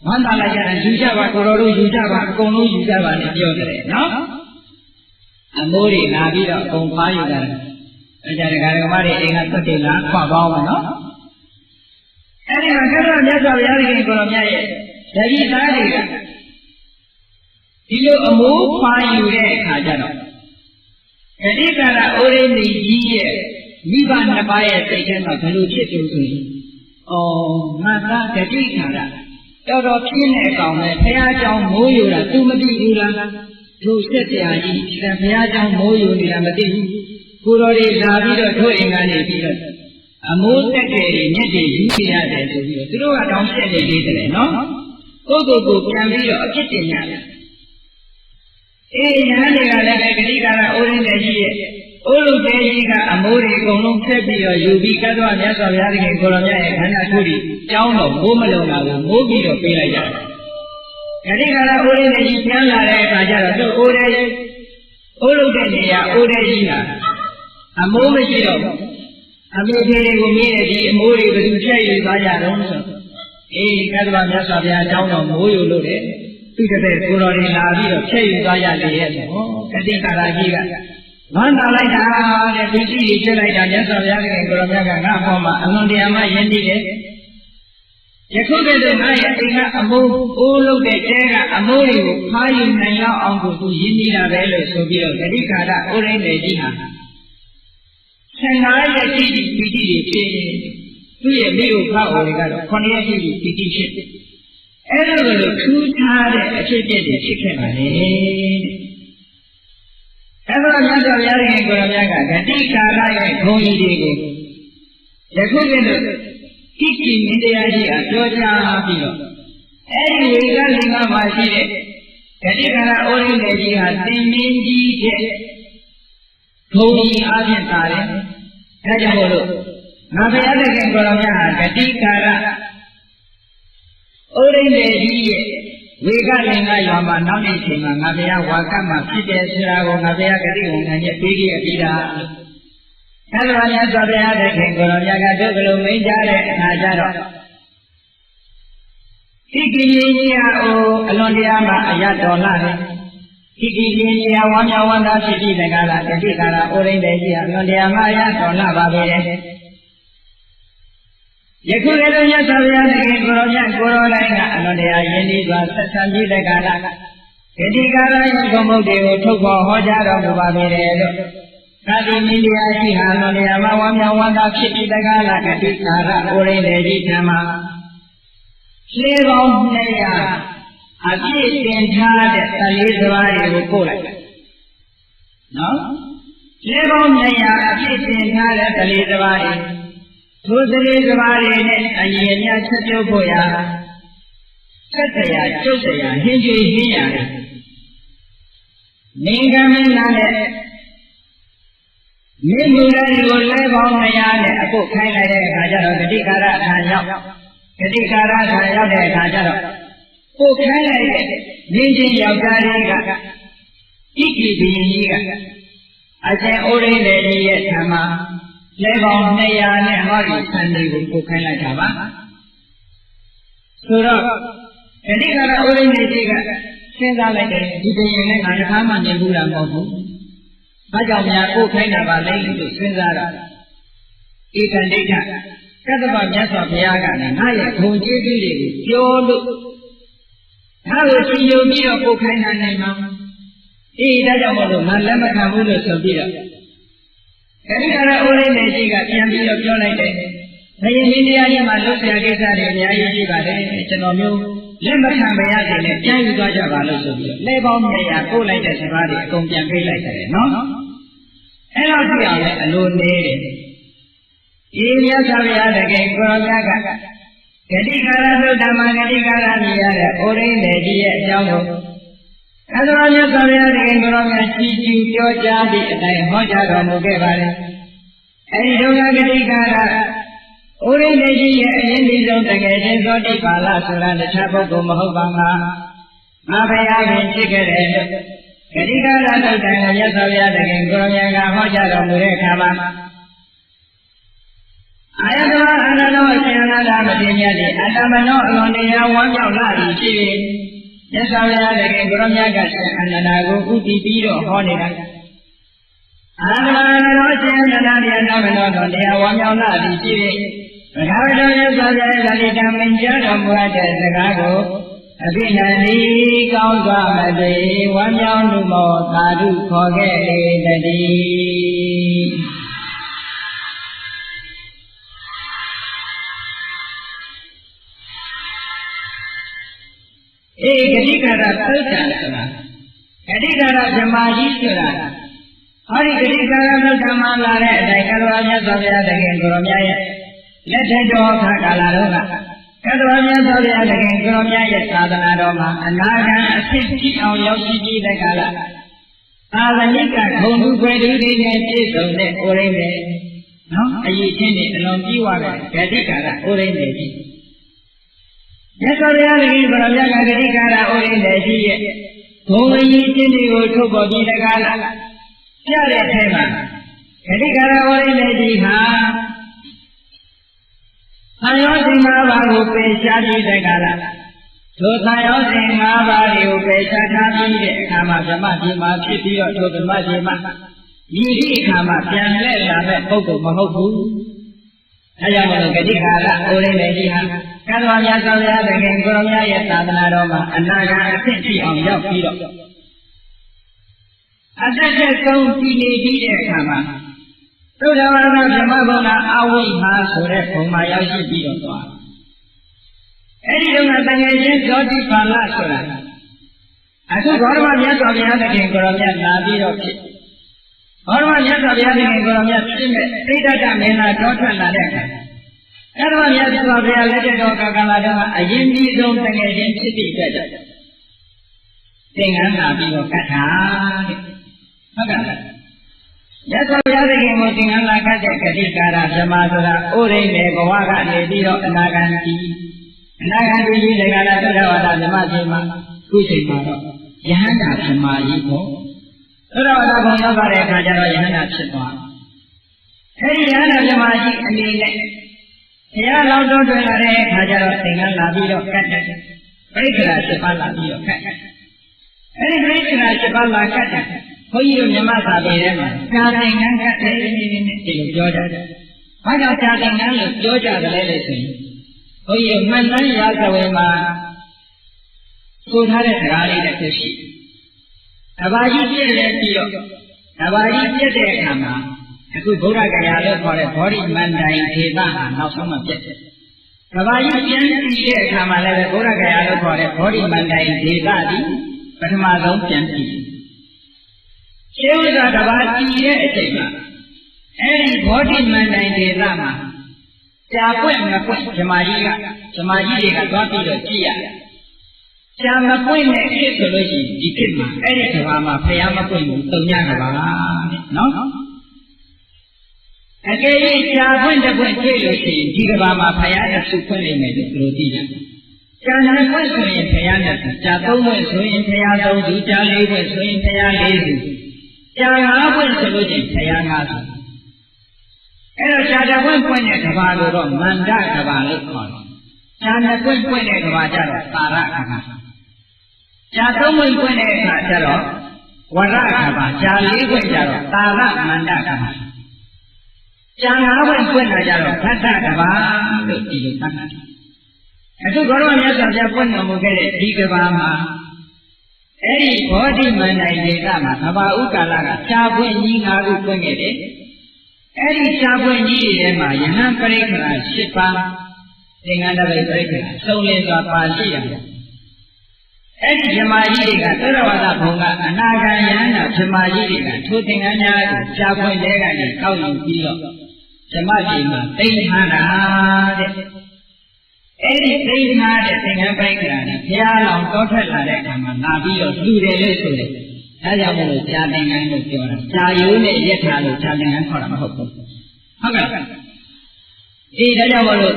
ဝမ်းသာလိုက်ကြတယ်ယူကြပါကိုရောတို့ယူကြပါအကုန်လုံးယူကြပါနဲ့ပြောတယ်နော်အမိုးတွေလာပြီးတော့အကုန်ဖားယူကြတယ်အဲ့ကြတဲ့ကာရကမတွေအိမ်ကသွတ်တယ်လားခွာပေါင်းမယ်နော်အဲ့ဒီမှာခရမြတ်စွာဘုရားသခင်ကိုရောမြတ်ရဲ့တတိသားတွေကဒီလိုအမိုးဖားယူတဲ့အခါကျတော့ဂတိကာရဩရိမိကြီးရဲ့မိဘနှစ်ပါးရဲ့စိတ်ထဲမှာဘယ်လိုဖြစ်လို့ဆိုရင်ငါသားဂတိကာရတော်တော်ပြင်းတဲ့အကောင်ပဲဘုရားကြောင့်မိုးယူတာ तू မသိဘူးလားသူဆက်ပြာကြီးဒီကဘုရားကြောင့်မိုးယူနေတာမသိဘူးကိုတော်တွေလာပြီးတော့တို့အိမ်ကနေပြီးတော့အမိုးတက်တယ်ညက်တွေယူနေရတယ်ဆိုပြီးတော့သူတို့ကတောင်းချက်နေသေးတယ်နော်ကိုယ့်ကိုယ်ပြန်ပြီးတော့အဖြစ်တင်ရတယ်ညာတွေကလည်းဂတိကာရဩရင်းတဲ့ကြီးရဲ့ဩလုတေကြီးကအမိုးတွေအကုန်လုံးဖက်ပြီးတော့ယူပြီးကတ်တော်မြတ်စွာဘုရားသခင်ကိုရောမြတ်ရဲ့ခန္ဓာကိုယ်ကြီးကျောင်းတော်မိုးမလုံတာကိုမိုးပြီးတော့ပေးလိုက်ကြတယ်ဂတိကာရဩရင်းတဲ့ကြီးပြန်လာတဲ့အခါကျတော့သူ့ဩတဲ့ဩလုတဲ့နေရာဩတဲ့ကြီးကအမိုးမရှိတော့ဘူးအမေဖေတွေကိုမြည်တဲ့ဒီအမိုးတွေဘယ်သူဖြည့်ယူသွားကြတော့ဆိုကတ်တော်မြတ်စွာဘုရားကျောင်းတော်မိုးယူလို့တဲ့သူတပည့်ကိုတော်တွေလာပြီးတော့ဖြည့်ယူသွားရလေရဲ့ဆိုဂတိကာရကြီးကဝမ်းသာလိုက်တာတဲ့သူကြည့်ကြည့်လိုက်တာမြတ်စွာဘုရားခင်ကိုရောမြတ်ကငါ့ဘောမှာအလွန်တရာမှယဉ်ကျေးတယ်ယခုတည်းကငါရဲ့အိမ်ကအမိုးအိုးလုပ်တဲ့တဲကအမိုးတွေကိုဖားယူနိုင်လောက်အောင်ကိုသူယဉ်ကျေးတာပဲလို့ဆိုပြီးတော့ဂတိကာရဩရိန္ဒေကြီးဟာ15ရက်ရှိပီတိတွေဖြစ်သူ့ရဲ့မိကိုဖားအိုတွေကတော့9ရက်ရှိပီတိဖြစ်အဲ့ဒါလိုထူးခြားတဲ့အဖြစ်အပျက်တွေဖြစ်ခဲ့ပါလေအဲ့ဒါမြတ်စွာဘုရားရှင်ကိုယ်တော်များကဂတိကာရရဲ့ဂုဏ်ကြီးတွေကိုယခုကတည်းကကိကိမင်းတရားကြီးအပြောကြားပြီးတော့အဲ့ဒီဝေကလင်္ကာမှာရှိတဲ့ဂတိကာရဩရိန္ဒေကြီးဟာသင်္မင်းကြီးတဲ့ဂုဏ်ကြီးအဖြစ်သာတယ်ဒါကြောင့်မို့လို့ငါဘုရားသခင်ကိုယ်တော်များဟာဂတိကာရဩရိန္ဒေကြီးရဲ့ဝေကလင်္ကာရွာမှာနောက်နေ့ချိန်မှာငါဘုရားဝါကမှာဖြစ်တယ်ဆိုတာကိုငါဘုရားဂတိဝန်ခံချက်ပေးခဲ့ပြီးတာအဲ့ဒါမြတ်စွာဘုရားသခင်ကိုယ်တော်မြတ်ကတို့ကလေးမိန့်ကြားတဲ့အခါကျတော့ခိကိကြီးဟာအလွန်တရာမှအရတော်လာတယ်ခိကိကြီးဟာဝမ်းမြောက်ဝမ်းသာဖြစ်ပြီးတကလားဂတိကာရဩရိန္ဒေကြီးဟာအလွန်တရာမှအရတော်လာပါပဲယခုလည်းမြတ်စွာဘုရားသခင်ကိုရောမြတ်ကိုရောတိုင်းကအလွန်တရာယဉ်ကျေးစွာဆက်ဆံပြီးတဲ့ကာလဂတိကာရရဲ့ဂုဏ်မုတ်တွေကိုထုတ်ဖော်ဟောကြားတော်မူပါပေတယ်လို့သာတိမိလျာရှိဟာအလွန်တရာမဝမ်းမြောက်ဝမ်းသာဖြစ်ပြီးတဲ့ကာလဂတိကာရဩရိန္ဒေကြီးဓမ္မလေပေါင်း200အပြည့်တင်ထားတဲ့14စပါးတွေကိုပို့လိုက်နော်လေပေါင်း200အပြည့်တင်ထားတဲ့14စပါးတွေထိုသတိစပါးတွေနဲ့အရင်အများချက်ပြုတ်ဖို့ရာဆက်တရားကျုပ်တရားဟင်းကျွေးဟင်းရတယ်နေကမင်းနာနဲ့ မိမူတွေကိုလဲပေါင်း200နဲ့အခုခိုင်းလိုက်တဲ့အခါကျတော့ဂတိကာရခံရောက်ဂတိကာရခံရောက်တဲ့အခါကျတော့ကိုခိုင်းလိုက်တဲ့ရင်းချင်းယောက်ျားလေးကဣတိဘုရင်ကြီးကအကျဉ်ဩရိနေကြီးရဲ့ဓမ္မလဲပေါင်း200နဲ့ဟောဒီဆန်တွေကိုကိုခိုင်းလိုက်တာပါဆိုတော့ဂတိကာရဩရိနေကြီးကစဉ်းစားလိုက်တယ်ဒီဘုရင်နဲ့ငါတစ်ခါမှမြင်ဘူးတာမဟုတ်ဘူး။ဘာကြောင့်များကိုခိုင်းတာပါလဲလို့စဉ်းစားတော့ဧကန္တိကကတ္တဗမြတ်စွာဘုရားကလည်းငါရဲ့ဂုဏ်ကျေးဇူးတွေကိုပြောလို့ငါ့ကိုရှင်ယုံပြီးတော့ကိုခိုင်းနိုင်နိုင်မှာအေးဒါကြောင့်မို့လို့ငါလက်မခံဘူးလို့ဆိုပြီးတော့ဂတိကာရဩရိနေကြီးကပြန်ပြီးတော့ပြောလိုက်တယ်။ဘုရင်မင်းတရားကြီးမှာလုပ်ဆရာကိစ္စတွေအများကြီးရှိပါတယ်ကျွန်တော်မျိုးလက်မခံမရတဲ့နဲ့ပြန်ယူသွားကြပါလို့ဆိုပြီးလဲပေါင်း200ပို့လိုက်တဲ့စကားတွေအကုန်ပြန်ပေးလိုက်တယ်နော်အဲ့တော့ကြည့်အောင်လေအလိုနေတယ်ဒီမြတ်စွာဘုရားတကယ်ကိုရောမြတ်ကဂတိကာရသုတ္တမဂတိကာရမြည်ရတဲ့ဩရိနေကြီးရဲ့အကြောင်းကိုသတ္တဝါမြတ်စွာဘုရားတကယ်ကိုရောမြတ်ကြီးကျူးပြောကြားသည့်အတိုင်းဟောကြားတော်မူခဲ့ပါတယ်အဲ့ဒီဒုက္ခဂတိကာရဩရိနေကြီးရဲ့အရင်ဒီဆုံးတကယ်ချင်းသောတိပါဠဆိုတာတခြားပုဂ္ဂိုလ်မဟုတ်ပါငါဘုရားရှင်ဖြစ်ခဲ့တယ်လို့ဂတိကာရသုတ်တံမြတ်စွာဘုရားတကယ်ကိုရမြတ်ကဟောကြားတော်မူတဲ့အခါမှာအာယတဝအနန္တောအရှင်အနန္ဒမတိမြတ်တိအတ္တမနောအလွန်တရားဝမ်းမြောက်လာသည်ဖြစ်၍မြတ်စွာဘုရားတကယ်ကိုရမြတ်ကရှင်အနန္ဒကိုဥတည်ပြီးတော့ဟောနေတာအာရမဏေရှင်အနန္ဒတရားနာမနောတော်တရားဝမ်းမြောက်လာသည်ဖြစ်၍ဘဂဝတ္တမြတ်စွာဘုရားဂတိတံမင်ကြားတော်မူတဲ့စကားကိုအဘိနန္ဒီကောင်းစွာမသိဝမ်းမြောက်မှုမောသာဓုခေါ်ခဲ့လေတည်းဧဂတိကာရသုတ္တံဆိုတာဂတိကာရဗြဟ္မာကြီးဆိုတာဟောဒီဂတိကာရသုတ္တံမှာလာတဲ့အတိုင်းကတော်မြတ်စွာဘုရားတကယ်ကိုရောမြတ်ရဲ့လက်ထက်တော်ခါကာလတော်ကကတ္တဝမြတ်စွာဘုရားတကယ်ကိုရောမြတ်ရဲ့သာသနာတော်မှာအနာဂံအဖြစ်ကြည့်အောင်ရောက်ရှိပြီးတဲ့ကာလသာသနိကဂုဏ်သူွယ်သူတွေနဲ့ပြည့်စုံတဲ့ဩရိနေနော်အရေးချင်းတွေအလွန်ပြီးသွားတဲ့ဂတိကာရဩရိနေကြီးမြတ်စွာဘုရားတကယ်ကိုရောမြတ်ကဂတိကာရဩရိနေကြီးရဲ့ဂုဏ်အရေးချင်းတွေကိုထုတ်ပေါ်ပြီးတဲ့ကာလပြတဲ့အထဲမှာဂတိကာရဩရိနေကြီးဟာသံယောဇဉ်၅ပါးကိုပယ်ရှားပြီးတဲ့ကာလထိုသံယောဇဉ်၅ပါးကိုပယ်ရှားထားပြီးတဲ့အခါမှာဗြဟ္မကြီးမှာဖြစ်ပြီးတော့ထိုဗြဟ္မကြီးမှာဒီအခါမှာပြန်လဲလာတဲ့ပုဂ္ဂိုလ်မဟုတ်ဘူး။အဲကြောင့်မလို့ဂတိကာရဩရိနေကြီးဟာကတ္တဝမြတ်စွာဘုရားတကယ်ကိုရောမြတ်ရဲ့သာသနာတော်မှာအနာဂတ်အဖြစ်ကြည့်အောင်ရောက်ပြီးတော့အသက်သက်ဆုံးကြည်နေပြီးတဲ့အခါမှာသုဒ္ဓဝါဒဗြဟ္မဘုံနာအဝိဟာဆိုတဲ့ဘုံမှာရောက်ရှိပြီးတော့သွားအဲ့ဒီတော့တကယ်ချင်းဇောတိပါဠဆိုတာအခုဂေါရမမြတ်စွာဘုရားတခင်ကိုရောမြတ်လာပြီးတော့ဖြစ်ဂေါရမမြတ်စွာဘုရားတခင်ကိုရောမြတ်ဖြစ်မဲ့သိတ္တမင်းသားတော်ထွက်လာတဲ့အခါအဲ့တော့မြတ်စွာဘုရားလက်ထက်တော်ကာလတော်ကအရင်ကြီးဆုံးတကယ်ချင်းဖြစ်ပြီးတဲ့သင်္ကန်းလာပြီးတော့ကတ်တာတဲ့ဟုတ်ကဲ့မြတ်စွာဘုရားသခင်ကိုသင်္ကန်းလာကတ်တဲ့ဂတိကာရဗြဟ္မာဆိုတာဩရိနေဘဝကနေပြီးတော့အနာဂတ်ကြီးဒီကလာသုဒ္ဓဝါဒဓမ္မကြီးမှာခုချိန်မှာတော့ယဟန္တာဗြဟ္မာကြီးကိုသုဒ္ဓဝါဒဘုံရောက်တဲ့အခါကျတော့ယဟန္တာဖြစ်သွားအဲဒီယဟန္တာဗြဟ္မာကြီးအနေနဲ့ဘုရားလောက်တော်ထွက်လာတဲ့အခါကျတော့သင်္ကန်းလာပြီးတော့ကတ်တယ်ပရိက္ခရာ7ပါးလာပြီးတော့ကတ်တယ်အဲဒီပရိက္ခရာ7ပါးလာကတ်တယ်ဘုန်းကြီးတို့မြမသာပေထဲမှာဇာသင်္ကန်းကတ်တယ်ဒီလိုပြောကြတယ်ဘာကြောင့်ဇာသင်္ကန်းလို့ပြောကြတယ်လဲလို့ဆိုရင်ဘုန်းကြီးတို့မှန်တမ်းရာဇဝင်မှာဆိုထားတဲ့စကားလေးတစ်ခုရှိတဘာကြီးပြည့်တယ်ပြီးတော့တဘာကြီးပြည့်တဲ့အခါမှာအခုဗုဒ္ဓဂယာလို့ခေါ်တဲ့ဘောဓိမန္တိုင်ဒေသဟာနောက်ဆုံးမှပြည့်တယ်တဘာကြီးပြန်ပြီးတဲ့အခါမှာလည်းဗုဒ္ဓဂယာလို့ခေါ်တဲ့ဘောဓိမန္တိုင်ဒေသဒီပထမဆုံးပြန်ပြီးရှေးဥစ္စာတဘာကြီးတဲ့အချိန်မှာအဲဒီဘောဓိမန္တိုင်ဒေသမှာကြာပွင့်မပွင့်ဓမ္မကြီးတွေကသွားပြီးတော့ကြည့်ရတယ်။ကြာမပွင့်တဲ့ခေတ်ဆိုလို့ရှိရင်ဒီခေတ်မှာအဲ့ဒီဓမ္မမှာဖျားမပွင့်ဘူးတုံညကပါတဲ့နော် အကယ်၍ကြာခွင့်တစ်ခွင့်တွေ့လို့ရှိရင်ဒီကဘာမှာဖယားနဲ့စုခွင့်လိမ့်မယ်လို့သူတို့သိကြတယ်။ကြာနှစ်ခွင့်ဆိုရင်ဖယားနဲ့ကြာသုံးခွင့်ဆိုရင်ဖယားသုံးစုကြာလေးခွင့်ဆိုရင်ဖယားလေးစုကြာငါးခွင့်ဆိုလို့ရှိရင်ဖယားငါးစုအဲ့တော့ကြာတစ်ခွင့်ပွင့်တဲ့ကဘာလို့တော့မန္တကဘာလို့ခေါ်တယ်။ကြာနှစ်ခွင့်ပွင့်တဲ့ကဘာကြတော့သာရကဘာကြာသုံးခွင့်ပွင့်တဲ့အခါကျတော့ဝရကဘာကြာလေးခွင့်ကြတော့သာရမန္တကဘာကြာငါးခွင့်ပွင့်တာကြတော့ဖတ်တကဘာလို့ဒီလိုသတ်မှတ်တယ်။အခုဘုရားမြတ်စွာဘုရားပွင့်တော်မူခဲ့တဲ့ဒီကဘာမှာအဲ့ဒီဘောဓိမန္တဒေသမှာကဘာဥကာလကကြာပွင့်ကြီး၅ခုပွင့်ခဲ့တယ်။အဲ့ဒီကြာပွင့်ကြီးတွေထဲမှာယဟန်ပရိက္ခရာ၈ပါးသင်္ကန်းတပိတ်ပရိက္ခရာစုံလင်စွာပါရှိရတယ်။အဲ့ဒီဓမ္မကြီးတွေကသုရဝါဒဘုံကအနာဂံယန္တာဓမ္မကြီးတွေကထိုသင်္ကန်းများကိုကြာပွင့်တဲ့ကနေကောက်ယူပြီးတော့ဓမ္မကြီးမှာသိမ့်ထားတာတဲ့အဲ့ဒီသိမ့်ထားတဲ့သင်္ကန်းပရိက္ခရာနဲ့ဘုရားလောင်တောထွက်လာတဲ့အခါမှာလာပြီးတော့လှူတယ်လို့ဆိုတယ်ဒါကြောင့်မို့လို့ကြာသင်္ကန်းလို့ပြောတာကြာရိုးနဲ့ရက်ထားလို့ကြာသင်္ကန်းခေါ်တာမဟုတ်ဘူးဟုတ်ကဲ့ဒီဒါကြောင့်မို့လို့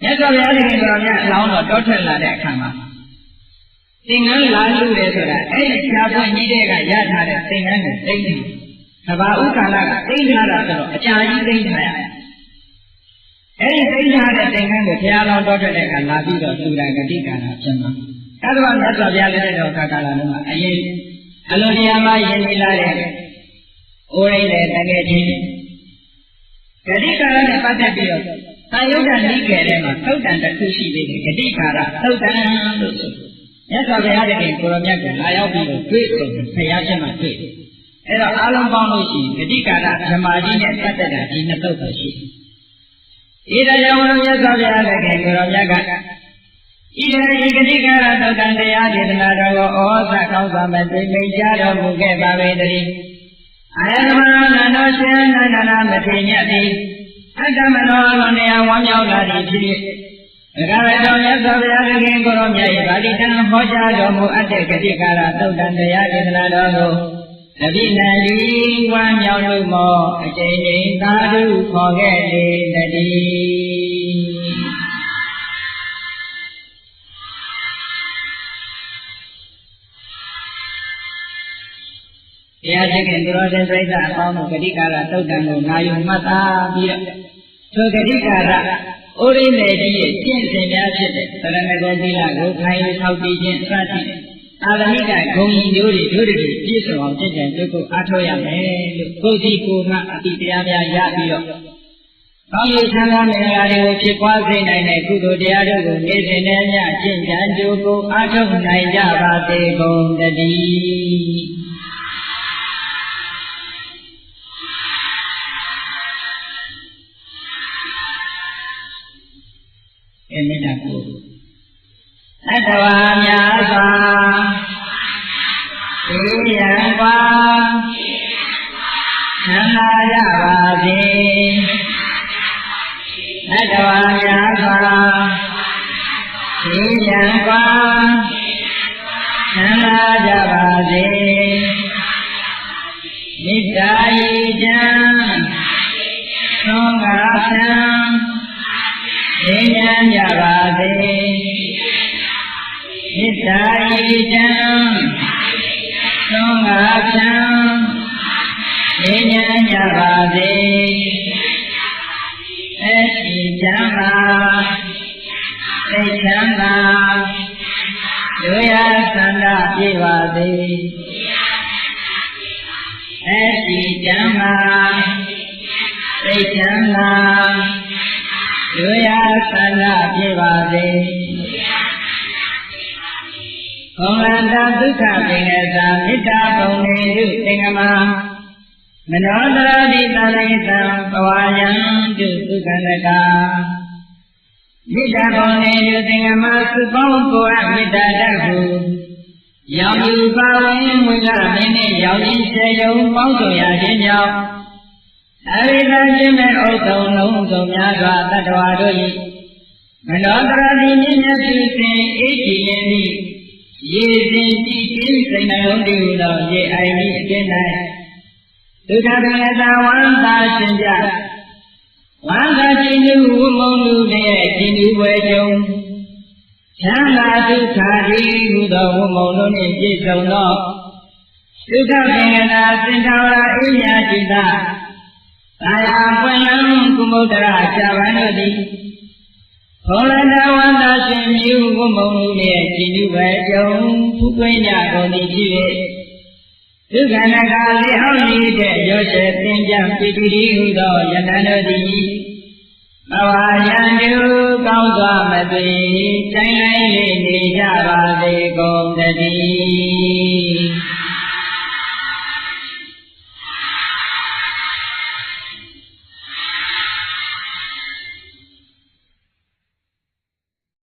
မြတ်စွာဘုရားရှင်တော်မြတ်အလောင်းတော်တောထွက်လာတဲ့အခါမှာသင်္ကန်းလာလှူတယ်ဆိုတာအဲ့ဒီကြာပွင့်ကြီးတွေကရထားတဲ့သင်္ကန်းကိုသိမ့်တယ်ကဘာဥကာလကသိမ့်ထားတာဆိုတော့အကြာကြီးသိမ့်ထားရတယ်။အဲဒီသိမ့်ထားတဲ့သင်္ကန်းကိုဘုရားတော်တော်တဲ့အခါလာပြီးတော့သူတာဂတိကာရဖြစ်မှာ။အဲဒါကမြတ်စွာဘုရားလက်တော်ကာလလုံးကအရင်အလိုတရားမှယဉ်နေလာတဲ့အိုးရိတ်တဲ့တကယ်ချင်းဂတိကာရနဲ့ပတ်သက်ပြီးတော့သာယုဒ္ဓနိကေထဲမှာသုတ်တန်တစ်ခုရှိသေးတယ်ဂတိကာရသုတ်တန်လို့ဆိုမြတ်စွာဘုရားတကယ်ကိုရောမြတ်ကလာရောက်ပြီးတော့တွေ့တယ်ဘုရားရှင်မှာတွေ့တယ်အဲ့တော့အားလုံးပေါင်းလို့ရှိရင်ဂတိကာရဓမ္မကြီးနဲ့ပတ်သက်တာဒီနှစ်သုတ်ပဲရှိတယ်။ဤတရားဝရမြတ်စွာဘုရားလည်းကိုရောမြတ်ကဤတည်းဤဂတိကာရသုတ်တန်တရားဒေသနာတော်ကိုဩဇာကောင်းစွာမဲ့သိမိတ်ကြတော်မူခဲ့ပါပေတည်း။အာယတမနန္ဒောရှင်နန္ဒနာမထေညတိအတ္တမနောအလုံးတရားဝမ်းမြောက်လာသည်ဖြစ်၍ဒါကလည်းတော်မြတ်စွာဘုရားသခင်ကိုရောမြတ်၏ဗာတိတံဟောကြားတော်မူအပ်တဲ့ဂတိကာရသုတ်တန်တရားဒေသနာတော်ကိုတပိနတိဝမ်းမြောက်လို့မောအကျဉ်းချင်းသာဓုခေါ်ခဲ့လေတည်းတရားရှိခင်သူတော်စင်ပြိဿအပေါင်းတို့ဂတိကာရသုတ်တံကိုနာယူမှတ်သားပြီးတော့ထိုဂတိကာရဩရိမေကြီးရဲ့ကျင့်စဉ်များဖြစ်တဲ့သရဏဂောသီလကိုခိုင်ထောက်တည်ခြင်းစသဖြင့်အာရမိကဂုံကြီးမျိုးတွေတို့တွေပြည့်စုံအောင်ကျင့်ကြံကြိုးကိုအားထုတ်ရမယ်လို့ကိုယ်စီကိုယ်ကအတိတရားများရပြီးတော့ကောင်းကျိုးချမ်းသာမင်္ဂလာတွေကိုဖြစ်ပွားစေနိုင်တဲ့ကုသိုလ်တရားတို့ကိုနေ့စဉ်နဲ့ညကျင့်ကြံကြိုးကိုအားထုတ်နိုင်ကြပါစေကုန်သတည်းမေတ္တာကိုသတ္တဝါများစွာသိရန်ကွာချမ်းသာရပါစေသတ္တဝါများစွာသိရန်ကွာချမ်းသာကြပါစေမေတ္တာဤချမ်းသုံးကားဖြံဉာဏ်ကြပါစေမေတ္တာဤချမ်းသုံးကားဖြံဉာဏ်ကြပါစေအရှိချမ်းသာသိချမ်းသာလူရသန္တာပြည့်ပါစေအရှိချမ်းသာသိချမ်းသာလူရသန္တာပြည့်ပါစေဘုံလန္တဒုက္ခပင်ကသာမေတ္တာပုံနေတုသင်္ကမမနောတရာတိတလိတံပဝါယံတုသုခန္တကာမေတ္တာပုံနေတုသင်္ကမသုပေါင်းကိုအမေတ္တာတတ်ဟုရောင်ယူပါဝင်မူလမင်းနှင့်ရောင်ကြီးစေယုံပေါင်းဆောင်ရခြင်းကြောင့်အရိသခြင်းမဲ့ဥဒ္ဒုံလုံးစုံများစွာတတ္တဝါတို့၏မနောတရာတိမြင့်မြတ်ပြုစဉ်အေးကြည်ရင်၏ရေစဉ်ကြည်ခြင်းစိတ်နှလုံးတည်ဟူသောရေအိုင်၏အတွင်း၌ ဒုက္ခသင်္ကတဝန္တာရှင်ကြဝန္တာရှင်သူဝမုံလူရဲ့ရှင်သူဝေကြုံချမ်းသာဒုက္ခဒီဟူသောဝမုံလုံးနှင့်ပြည့်စုံသောဒုက္ခသင်္ကတာစင်္ထာဝရအိညာจิตသာယာပွင့်လန်းကုမုဒ္ဒရာရှားပန်းတို့သည်ဘုံလတဝန္တာရှင်မြူဝမုံလူရဲ့ရှင်သူဝေကြုံဖူးသွင်းကြကုန်သည်ဖြစ်၍ဒုက္ခနာကလေးအောင်နေတဲ့ရောရှေသင်္ကြန်ပိတိတိဟုသောယတန်တို့သည်ဘဝယံတုကောင်းစွာမသွေတိုင်းတိုင်းနေကြပါစေကုန်တည်း